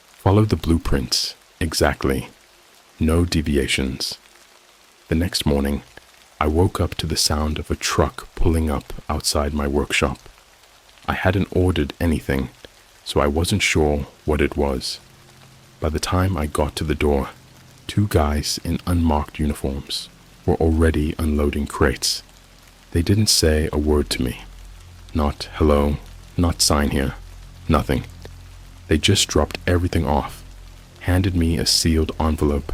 Follow the blueprints, exactly. No deviations. The next morning, I woke up to the sound of a truck pulling up outside my workshop. I hadn't ordered anything, so I wasn't sure what it was. By the time I got to the door, 2 guys in unmarked uniforms were already unloading crates. They didn't say a word to me. Not hello, not sign here, nothing. They just dropped everything off, handed me a sealed envelope,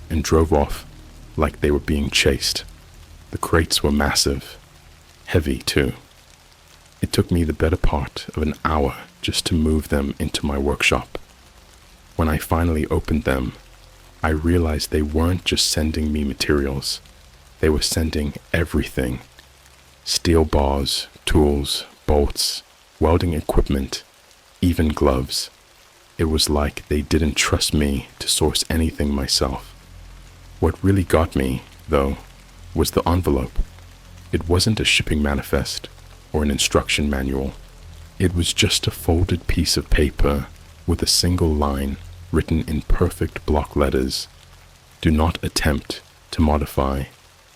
and drove off like they were being chased. The crates were massive, heavy too. It took me the better part of an hour just to move them into my workshop. When I finally opened them, I realized they weren't just sending me materials. They were sending everything. Steel bars, tools, bolts, welding equipment, even gloves. It was like they didn't trust me to source anything myself. What really got me, though, was the envelope. It wasn't a shipping manifest or an instruction manual. It was just a folded piece of paper with a single line written in perfect block letters. Do not attempt to modify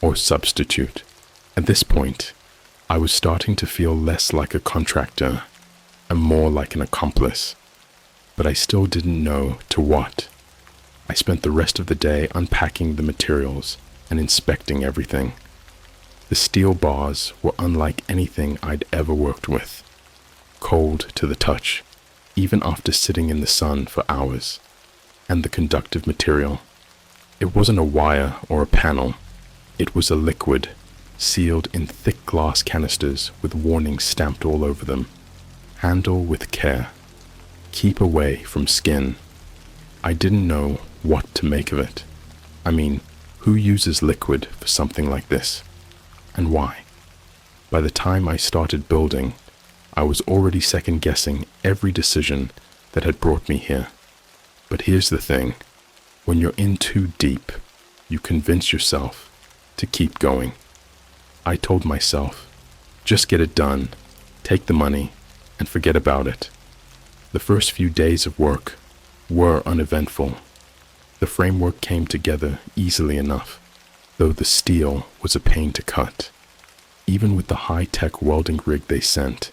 or substitute. At this point, I was starting to feel less like a contractor and more like an accomplice. But I still didn't know to what. I spent the rest of the day unpacking the materials and inspecting everything. The steel bars were unlike anything I'd ever worked with. Cold to the touch, even after sitting in the sun for hours. And the conductive material. It wasn't a wire or a panel. It was a liquid, sealed in thick glass canisters with warnings stamped all over them. Handle with care. Keep away from skin. I didn't know what to make of it. I mean, who uses liquid for something like this? And why? By the time I started building, I was already second-guessing every decision that had brought me here. But here's the thing. When you're in too deep, you convince yourself to keep going. I told myself, just get it done, take the money, and forget about it. The first few days of work were uneventful. The framework came together easily enough, though the steel was a pain to cut. Even with the high-tech welding rig they sent,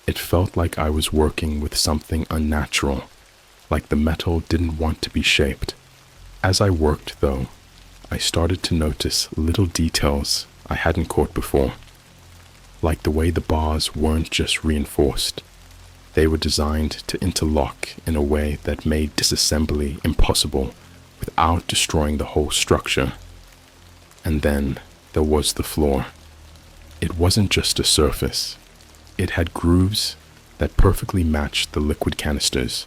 it felt like I was working with something unnatural, like the metal didn't want to be shaped. As I worked, though, I started to notice little details I hadn't caught before, like the way the bars weren't just reinforced. They were designed to interlock in a way that made disassembly impossible without destroying the whole structure. And then there was the floor. It wasn't just a surface. It had grooves that perfectly matched the liquid canisters.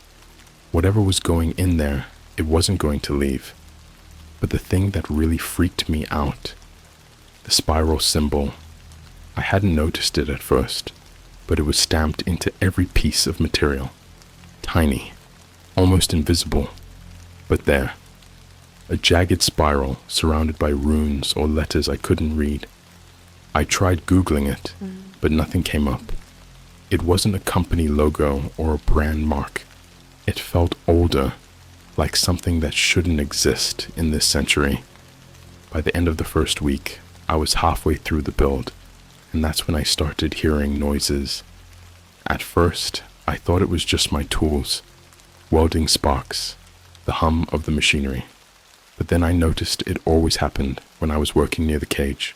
Whatever was going in there, it wasn't going to leave. But the thing that really freaked me out, the spiral symbol, I hadn't noticed it at first, but it was stamped into every piece of material. Tiny, almost invisible, but there. A jagged spiral surrounded by runes or letters I couldn't read. I tried Googling it, but nothing came up. It wasn't a company logo or a brand mark. It felt older, like something that shouldn't exist in this century. By the end of the first week, I was halfway through the build, and that's when I started hearing noises. At first, I thought it was just my tools, welding sparks, the hum of the machinery. But then I noticed it always happened when I was working near the cage.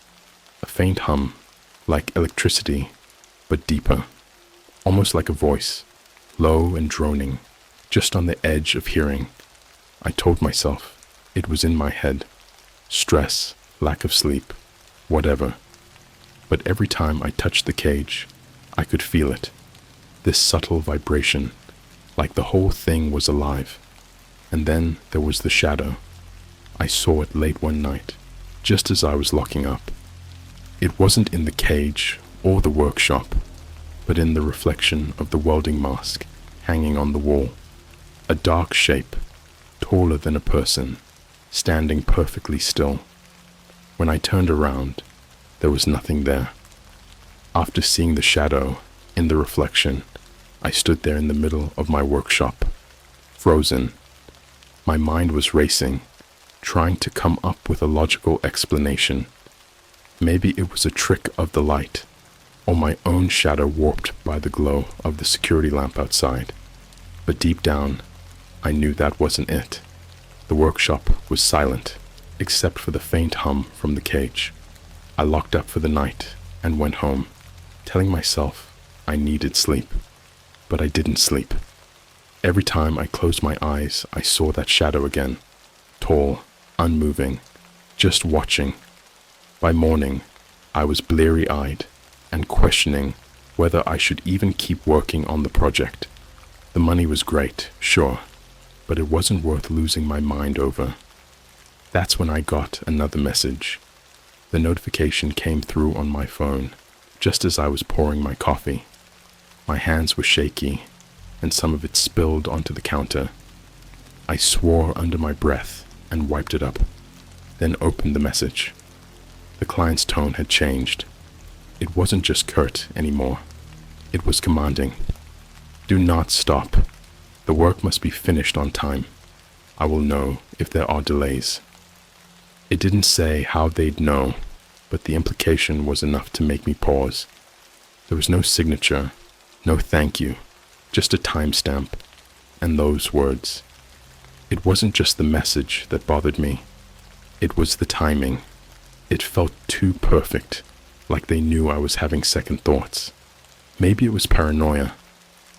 A faint hum, like electricity, but deeper, almost like a voice, low and droning, just on the edge of hearing. I told myself it was in my head. Stress, lack of sleep, whatever. But every time I touched the cage, I could feel it. This subtle vibration, like the whole thing was alive. And then there was the shadow. I saw it late one night, just as I was locking up. It wasn't in the cage or the workshop, but in the reflection of the welding mask hanging on the wall. A dark shape, taller than a person, standing perfectly still. When I turned around, there was nothing there. After seeing the shadow in the reflection, I stood there in the middle of my workshop, frozen. My mind was racing, trying to come up with a logical explanation. Maybe it was a trick of the light, or my own shadow warped by the glow of the security lamp outside. But deep down, I knew that wasn't it. The workshop was silent, except for the faint hum from the cage. I locked up for the night and went home, telling myself I needed sleep. But I didn't sleep. Every time I closed my eyes, I saw that shadow again, tall, unmoving, just watching. By morning, I was bleary-eyed and questioning whether I should even keep working on the project. The money was great, sure, but it wasn't worth losing my mind over. That's when I got another message. The notification came through on my phone, just as I was pouring my coffee. My hands were shaky, and some of it spilled onto the counter. I swore under my breath and wiped it up, then opened the message. The client's tone had changed. It wasn't just curt anymore. It was commanding. Do not stop. The work must be finished on time. I will know if there are delays. It didn't say how they'd know, but the implication was enough to make me pause. There was no signature, no thank you, just a timestamp, and those words. It wasn't just the message that bothered me. It was the timing. It felt too perfect, like they knew I was having second thoughts. Maybe it was paranoia,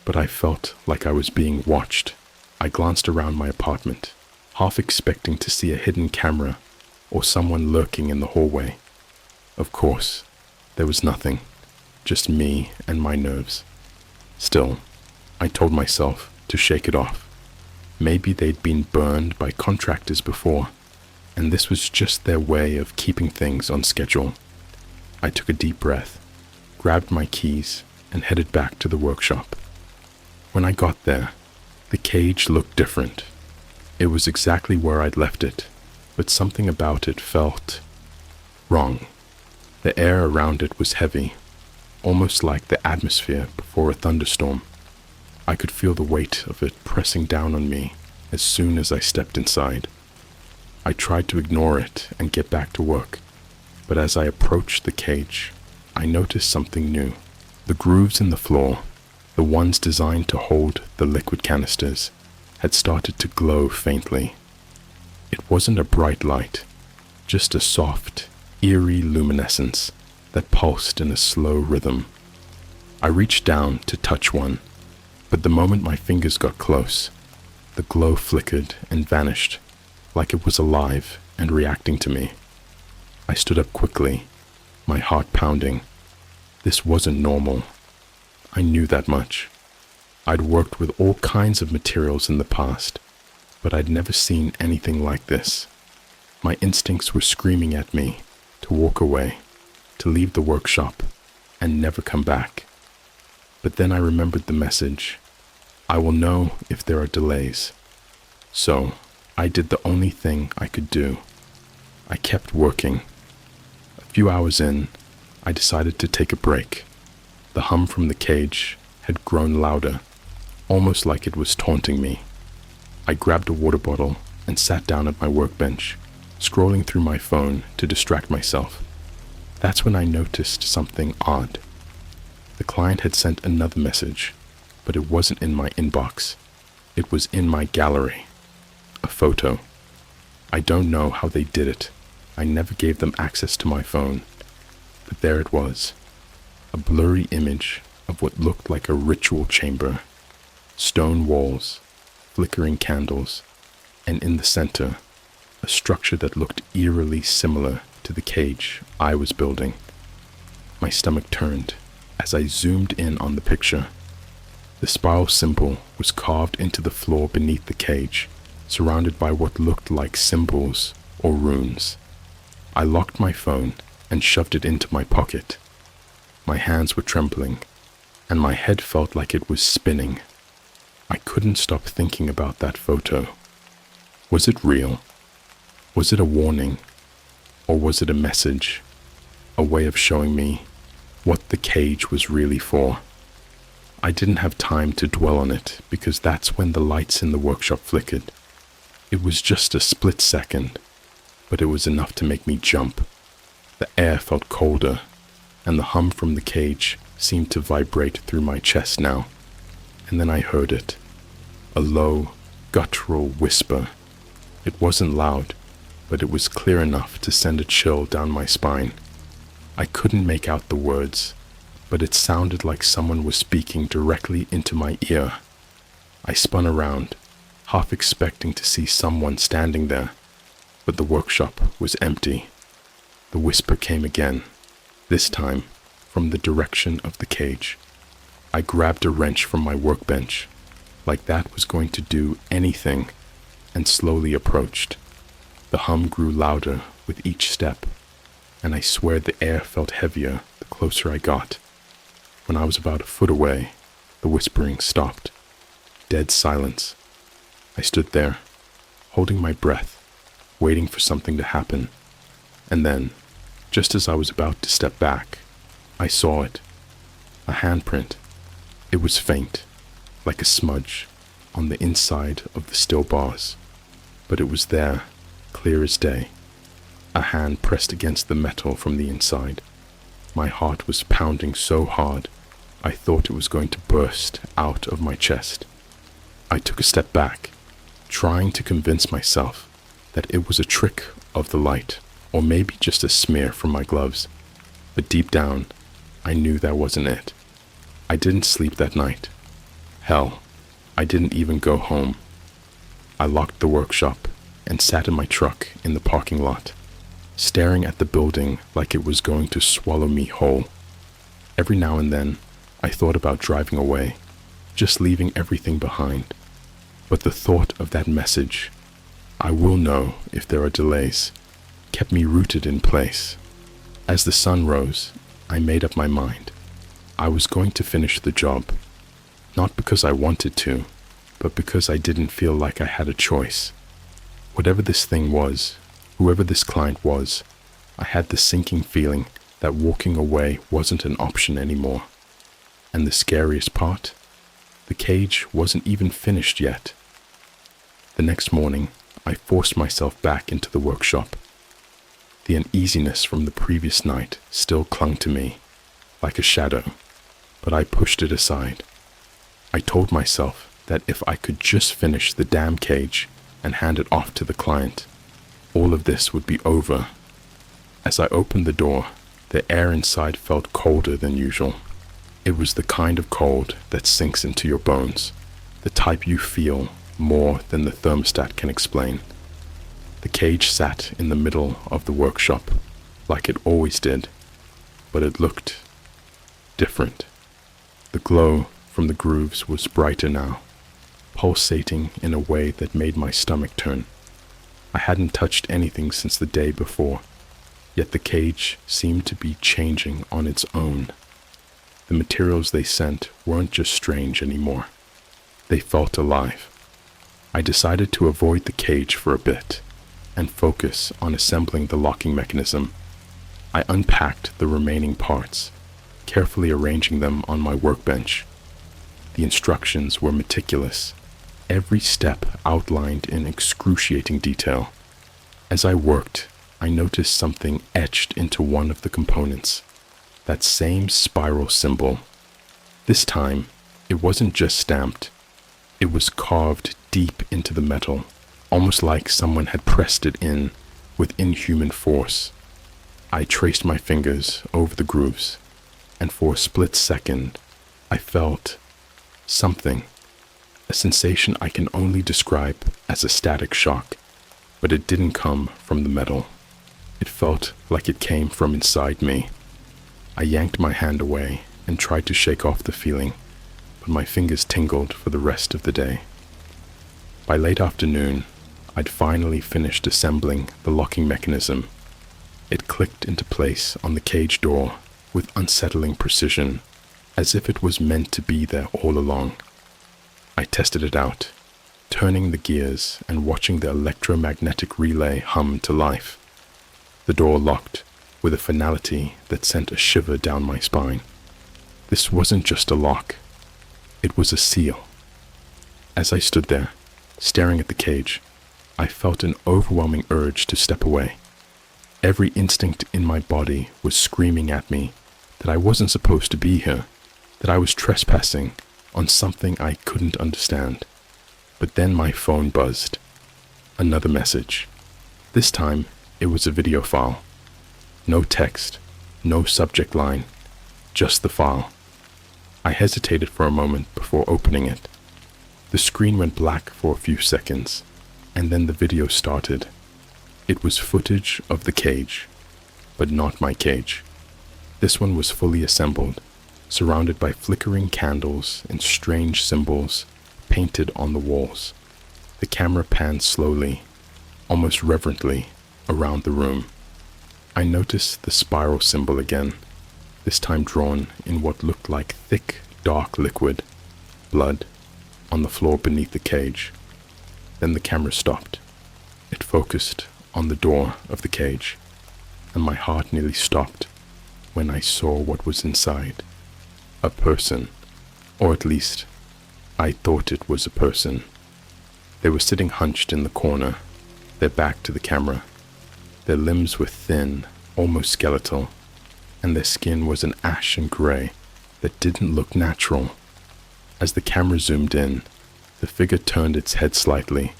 but I felt like I was being watched. I glanced around my apartment, half expecting to see a hidden camera or someone lurking in the hallway. Of course, there was nothing, just me and my nerves. Still, I told myself to shake it off. Maybe they'd been burned by contractors before, and this was just their way of keeping things on schedule. I took a deep breath, grabbed my keys, and headed back to the workshop. When I got there, the cage looked different. It was exactly where I'd left it, but something about it felt wrong. The air around it was heavy, almost like the atmosphere before a thunderstorm. I could feel the weight of it pressing down on me as soon as I stepped inside. I tried to ignore it and get back to work, but as I approached the cage, I noticed something new. The grooves in the floor, the ones designed to hold the liquid canisters, had started to glow faintly. It wasn't a bright light, just a soft, eerie luminescence that pulsed in a slow rhythm. I reached down to touch one, but the moment my fingers got close, the glow flickered and vanished, like it was alive and reacting to me. I stood up quickly, my heart pounding. This wasn't normal. I knew that much. I'd worked with all kinds of materials in the past, but I'd never seen anything like this. My instincts were screaming at me to walk away, to leave the workshop, and never come back. But then I remembered the message. I will know if there are delays. So I did the only thing I could do. I kept working. A few hours in, I decided to take a break. The hum from the cage had grown louder, almost like it was taunting me. I grabbed a water bottle and sat down at my workbench, scrolling through my phone to distract myself. That's when I noticed something odd. The client had sent another message, but it wasn't in my inbox. It was in my gallery. A photo. I don't know how they did it. I never gave them access to my phone. But there it was. A blurry image of what looked like a ritual chamber. Stone walls, flickering candles, and in the center, a structure that looked eerily similar to the cage I was building. My stomach turned as I zoomed in on the picture. The spiral symbol was carved into the floor beneath the cage, surrounded by what looked like symbols or runes. I locked my phone and shoved it into my pocket. My hands were trembling, and my head felt like it was spinning. I couldn't stop thinking about that photo. Was it real? Was it a warning? Or was it a message? A way of showing me what the cage was really for? I didn't have time to dwell on it because that's when the lights in the workshop flickered. It was just a split second, but it was enough to make me jump. The air felt colder, and the hum from the cage seemed to vibrate through my chest now. And then I heard it. A low, guttural whisper. It wasn't loud, but it was clear enough to send a chill down my spine. I couldn't make out the words, but it sounded like someone was speaking directly into my ear. I spun around, half expecting to see someone standing there, but the workshop was empty. The whisper came again, this time from the direction of the cage. I grabbed a wrench from my workbench, like that was going to do anything, and slowly approached. The hum grew louder with each step, and I swear the air felt heavier the closer I got. When I was about a foot away, the whispering stopped. Dead silence. I stood there, holding my breath, waiting for something to happen. And then, just as I was about to step back, I saw it. A handprint. It was faint, like a smudge, on the inside of the steel bars. But it was there, clear as day. A hand pressed against the metal from the inside. My heart was pounding so hard, I thought it was going to burst out of my chest. I took a step back, trying to convince myself that it was a trick of the light, or maybe just a smear from my gloves. But deep down, I knew that wasn't it. I didn't sleep that night. Hell, I didn't even go home. I locked the workshop and sat in my truck in the parking lot, staring at the building like it was going to swallow me whole. Every now and then, I thought about driving away, just leaving everything behind. But the thought of that message, I will know if there are delays, kept me rooted in place. As the sun rose, I made up my mind. I was going to finish the job, not because I wanted to, but because I didn't feel like I had a choice. Whatever this thing was, whoever this client was, I had the sinking feeling that walking away wasn't an option anymore. And the scariest part? The cage wasn't even finished yet. The next morning, I forced myself back into the workshop. The uneasiness from the previous night still clung to me, like a shadow, but I pushed it aside. I told myself that if I could just finish the damn cage and hand it off to the client, all of this would be over. As I opened the door, the air inside felt colder than usual. It was the kind of cold that sinks into your bones, the type you feel more than the thermostat can explain. The cage sat in the middle of the workshop, like it always did, but it looked different. The glow from the grooves was brighter now, pulsating in a way that made my stomach turn. I hadn't touched anything since the day before, yet the cage seemed to be changing on its own. The materials they sent weren't just strange anymore. They felt alive. I decided to avoid the cage for a bit and focus on assembling the locking mechanism. I unpacked the remaining parts, carefully arranging them on my workbench. The instructions were meticulous, every step outlined in excruciating detail. As I worked, I noticed something etched into one of the components. That same spiral symbol. This time, it wasn't just stamped. It was carved deep into the metal, almost like someone had pressed it in with inhuman force. I traced my fingers over the grooves, and for a split second, I felt something, a sensation I can only describe as a static shock, but it didn't come from the metal. It felt like it came from inside me. I yanked my hand away and tried to shake off the feeling, but my fingers tingled for the rest of the day. By late afternoon, I'd finally finished assembling the locking mechanism. It clicked into place on the cage door with unsettling precision, as if it was meant to be there all along. I tested it out, turning the gears and watching the electromagnetic relay hum to life. The door locked with a finality that sent a shiver down my spine. This wasn't just a lock, it was a seal. As I stood there, staring at the cage, I felt an overwhelming urge to step away. Every instinct in my body was screaming at me that I wasn't supposed to be here, that I was trespassing on something I couldn't understand. But then my phone buzzed. Another message. This time, it was a video file. No text, no subject line, just the file. I hesitated for a moment before opening it. The screen went black for a few seconds, and then the video started. It was footage of the cage, but not my cage. This one was fully assembled, surrounded by flickering candles and strange symbols painted on the walls. The camera panned slowly, almost reverently, around the room. I noticed the spiral symbol again, this time drawn in what looked like thick, dark liquid, blood, on the floor beneath the cage. Then the camera stopped. It focused on the door of the cage, and my heart nearly stopped when I saw what was inside. A person, or at least, I thought it was a person. They were sitting hunched in the corner, their back to the camera. Their limbs were thin, almost skeletal, and their skin was an ashen gray that didn't look natural. As the camera zoomed in, the figure turned its head slightly,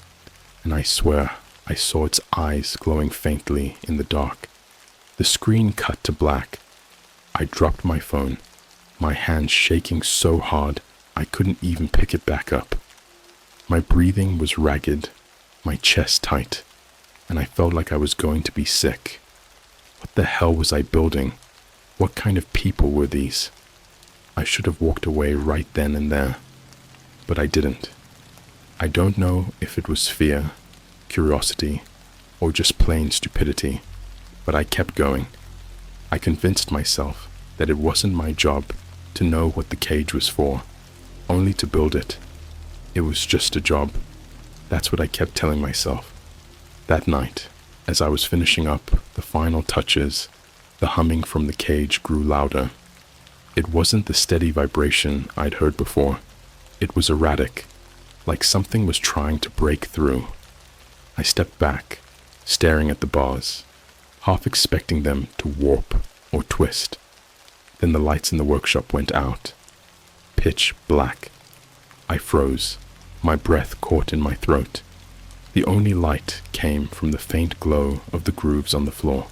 and I swear I saw its eyes glowing faintly in the dark. The screen cut to black. I dropped my phone, my hand shaking so hard I couldn't even pick it back up. My breathing was ragged, my chest tight, and I felt like I was going to be sick. What the hell was I building? What kind of people were these? I should have walked away right then and there, but I didn't. I don't know if it was fear, curiosity, or just plain stupidity, but I kept going. I convinced myself that it wasn't my job to know what the cage was for, only to build it. It was just a job. That's what I kept telling myself. That night, as I was finishing up the final touches, The humming from the cage grew louder. It wasn't the steady vibration I'd heard before. It was erratic, like something was trying to break through. I stepped back, staring at the bars, half expecting them to warp or twist. Then the lights in the workshop went out. Pitch black. I froze, my breath caught in my throat. The only light came from the faint glow of the grooves on the floor,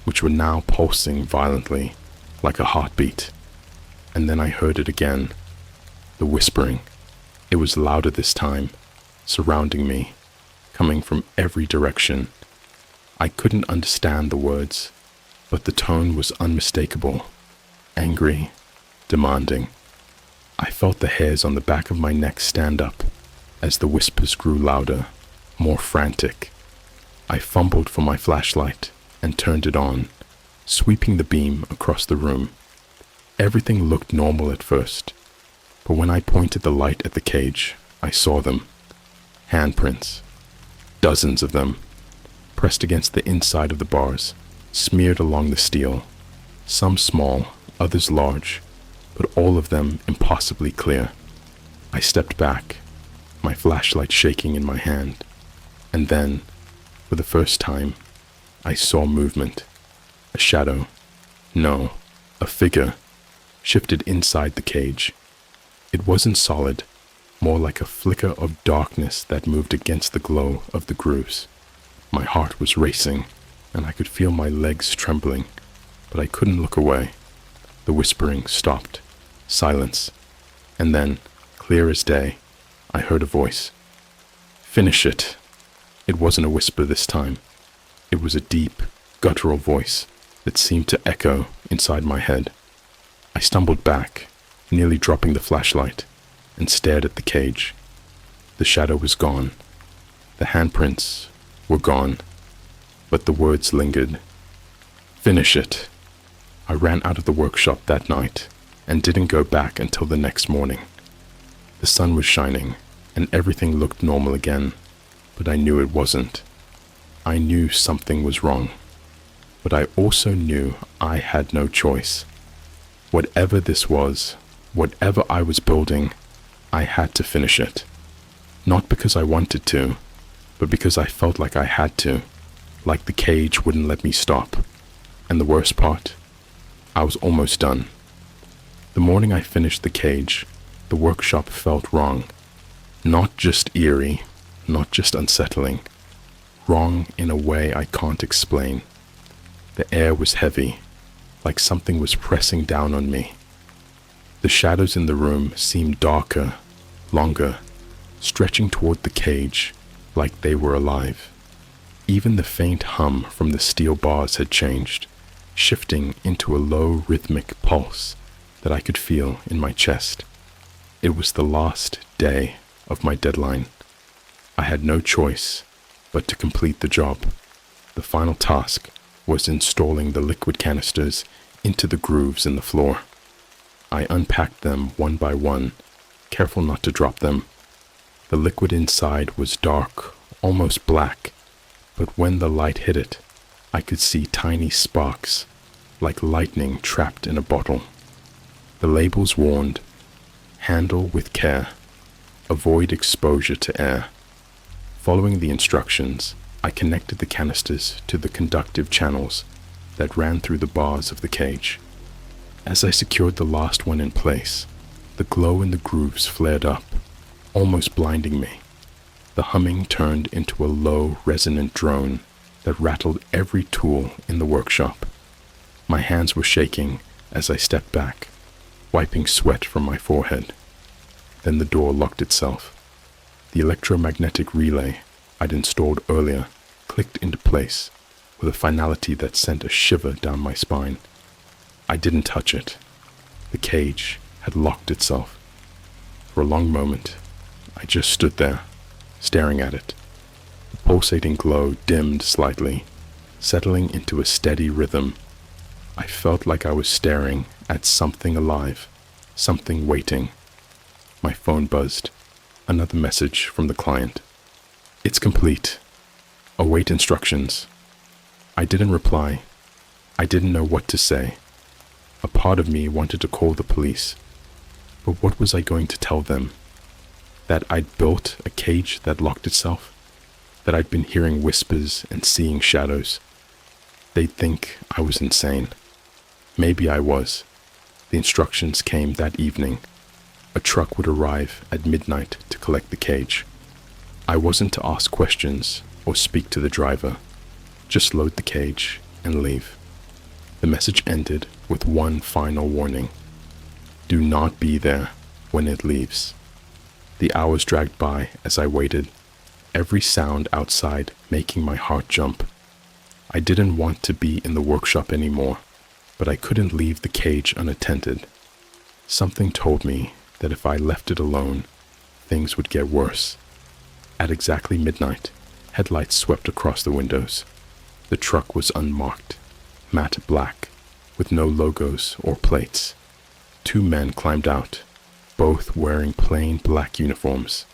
which were now pulsing violently, like a heartbeat. And then I heard it again. The whispering. It was louder this time, surrounding me, coming from every direction. I couldn't understand the words, but the tone was unmistakable. Angry, demanding. I felt the hairs on the back of my neck stand up as the whispers grew louder, more frantic. I fumbled for my flashlight and turned it on, sweeping the beam across the room. Everything looked normal at first, but when I pointed the light at the cage, I saw them. Handprints. Dozens of them, pressed against the inside of the bars, smeared along the steel. Some small, others large, but all of them impossibly clear. I stepped back, my flashlight shaking in my hand, and then, for the first time, I saw movement. A shadow. No, a figure, shifted inside the cage. It wasn't solid, more like a flicker of darkness that moved against the glow of the grooves. My heart was racing, and I could feel my legs trembling, but I couldn't look away. The whispering stopped. Silence. And then, clear as day, I heard a voice. "Finish it." It wasn't a whisper this time. It was a deep, guttural voice that seemed to echo inside my head. I stumbled back, nearly dropping the flashlight, and stared at the cage. The shadow was gone. The handprints were gone, but the words lingered. "Finish it." I ran out of the workshop that night and didn't go back until the next morning. The sun was shining and everything looked normal again, but I knew it wasn't. I knew something was wrong, but I also knew I had no choice. Whatever this was, whatever I was building, I had to finish it. Not because I wanted to, but because I felt like I had to, like the cage wouldn't let me stop. And the worst part, I was almost done. The morning I finished the cage, the workshop felt wrong. Not just eerie, not just unsettling. Wrong in a way I can't explain. The air was heavy, like something was pressing down on me. The shadows in the room seemed darker, longer, stretching toward the cage like they were alive. Even the faint hum from the steel bars had changed, shifting into a low rhythmic pulse that I could feel in my chest. It was the last day of my deadline. I had no choice but to complete the job. The final task was installing the liquid canisters into the grooves in the floor. I unpacked them one by one, careful not to drop them. The liquid inside was dark, almost black, but when the light hit it, I could see tiny sparks, like lightning trapped in a bottle. The labels warned, "Handle with care. Avoid exposure to air." Following the instructions, I connected the canisters to the conductive channels that ran through the bars of the cage. As I secured the last one in place, the glow in the grooves flared up, almost blinding me. The humming turned into a low, resonant drone that rattled every tool in the workshop. My hands were shaking as I stepped back, wiping sweat from my forehead. Then the door locked itself. The electromagnetic relay I'd installed earlier clicked into place with a finality that sent a shiver down my spine. I didn't touch it. The cage had locked itself. For a long moment, I just stood there, staring at it. The pulsating glow dimmed slightly, settling into a steady rhythm. I felt like I was staring at something alive, something waiting. My phone buzzed. Another message from the client. "It's complete. Await instructions." I didn't reply. I didn't know what to say. A part of me wanted to call the police, but what was I going to tell them? That I'd built a cage that locked itself? That I'd been hearing whispers and seeing shadows? They'd think I was insane. Maybe I was. The instructions came that evening. A truck would arrive at midnight to collect the cage. I wasn't to ask questions or speak to the driver. Just load the cage and leave. The message ended with one final warning. Do not be there when it leaves. The hours dragged by as I waited, every sound outside making my heart jump. I didn't want to be in the workshop anymore, but I couldn't leave the cage unattended. Something told me that if I left it alone, things would get worse. At exactly midnight, headlights swept across the windows. The truck was unmarked, matte black, with no logos or plates. 2 men climbed out, both wearing plain black uniforms.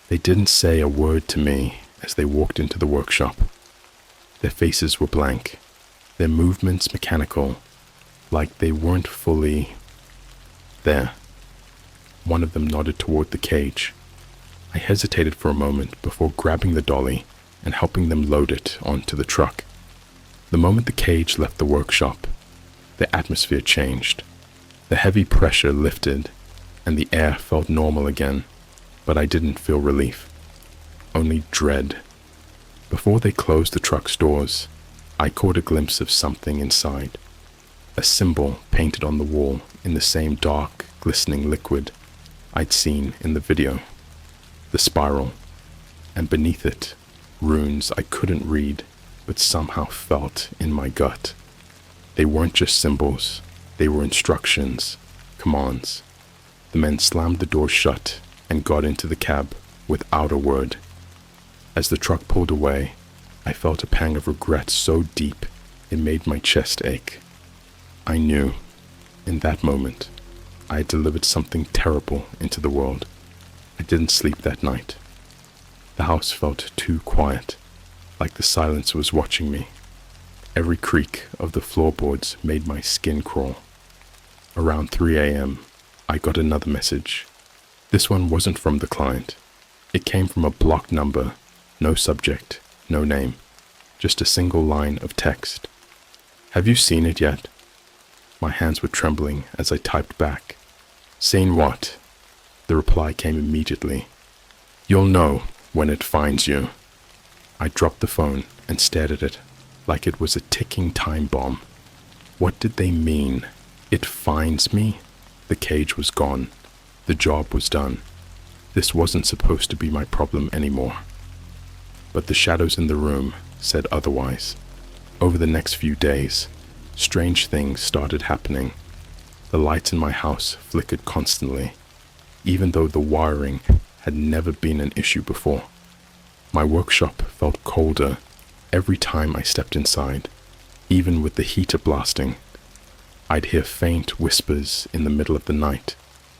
They didn't say a word to me as they walked into the workshop. Their faces were blank, their movements mechanical, like they weren't fully there. One of them nodded toward the cage. I hesitated for a moment before grabbing the dolly and helping them load it onto the truck. The moment the cage left the workshop, the atmosphere changed. The heavy pressure lifted, and the air felt normal again, but I didn't feel relief, only dread. Before they closed the truck's doors, I caught a glimpse of something inside. A symbol painted on the wall in the same dark, glistening liquid I'd seen in the video. The spiral, and beneath it, runes I couldn't read, but somehow felt in my gut. They weren't just symbols, they were instructions, commands. The men slammed the door shut and got into the cab without a word. As the truck pulled away, I felt a pang of regret so deep it made my chest ache. I knew, in that moment, I had delivered something terrible into the world. I didn't sleep that night. The house felt too quiet, like the silence was watching me. Every creak of the floorboards made my skin crawl. Around 3 a.m., I got another message. This one wasn't from the client. It came from a blocked number, no subject, no name, just a single line of text. Have you seen it yet? My hands were trembling as I typed back. Seen what? The reply came immediately. You'll know when it finds you. I dropped the phone and stared at it like it was a ticking time bomb. What did they mean? It finds me? The cage was gone. The job was done. This wasn't supposed to be my problem anymore. But the shadows in the room said otherwise. Over the next few days, strange things started happening. The lights in my house flickered constantly, even though the wiring had never been an issue before. My workshop felt colder every time I stepped inside, even with the heater blasting. I'd hear faint whispers in the middle of the night,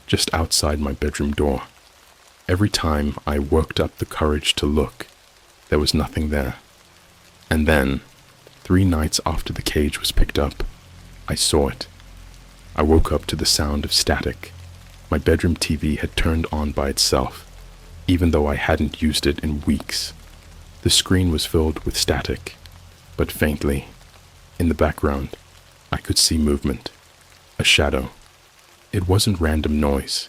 just outside my bedroom door. Every time I worked up the courage to look, there was nothing there. And then, 3 nights after the cage was picked up, I saw it. I woke up to the sound of static. My bedroom TV had turned on by itself, even though I hadn't used it in weeks. The screen was filled with static, but faintly. In the background, I could see movement, a shadow. It wasn't random noise.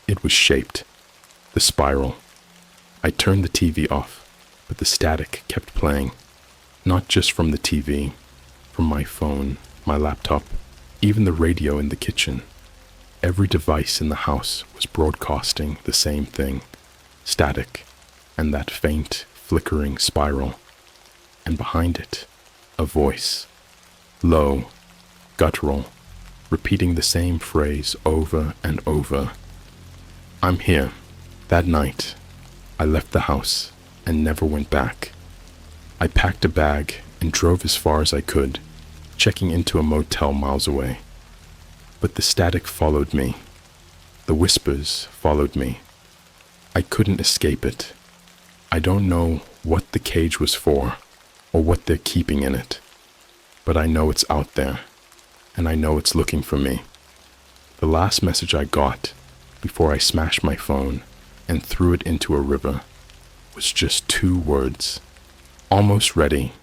It was shaped. The spiral. I turned the TV off, but the static kept playing. Not just from the TV, from my phone, my laptop, even the radio in the kitchen. Every device in the house was broadcasting the same thing. Static, and that faint, flickering spiral. And behind it, a voice. Low, guttural, repeating the same phrase over and over. I'm here. That night, I left the house and never went back. I packed a bag and drove as far as I could, checking into a motel miles away. But the static followed me. The whispers followed me. I couldn't escape it. I don't know what the cage was for or what they're keeping in it. but I know it's out there, and I know it's looking for me. The last message I got before I smashed my phone and threw it into a river was just 2 words: almost ready,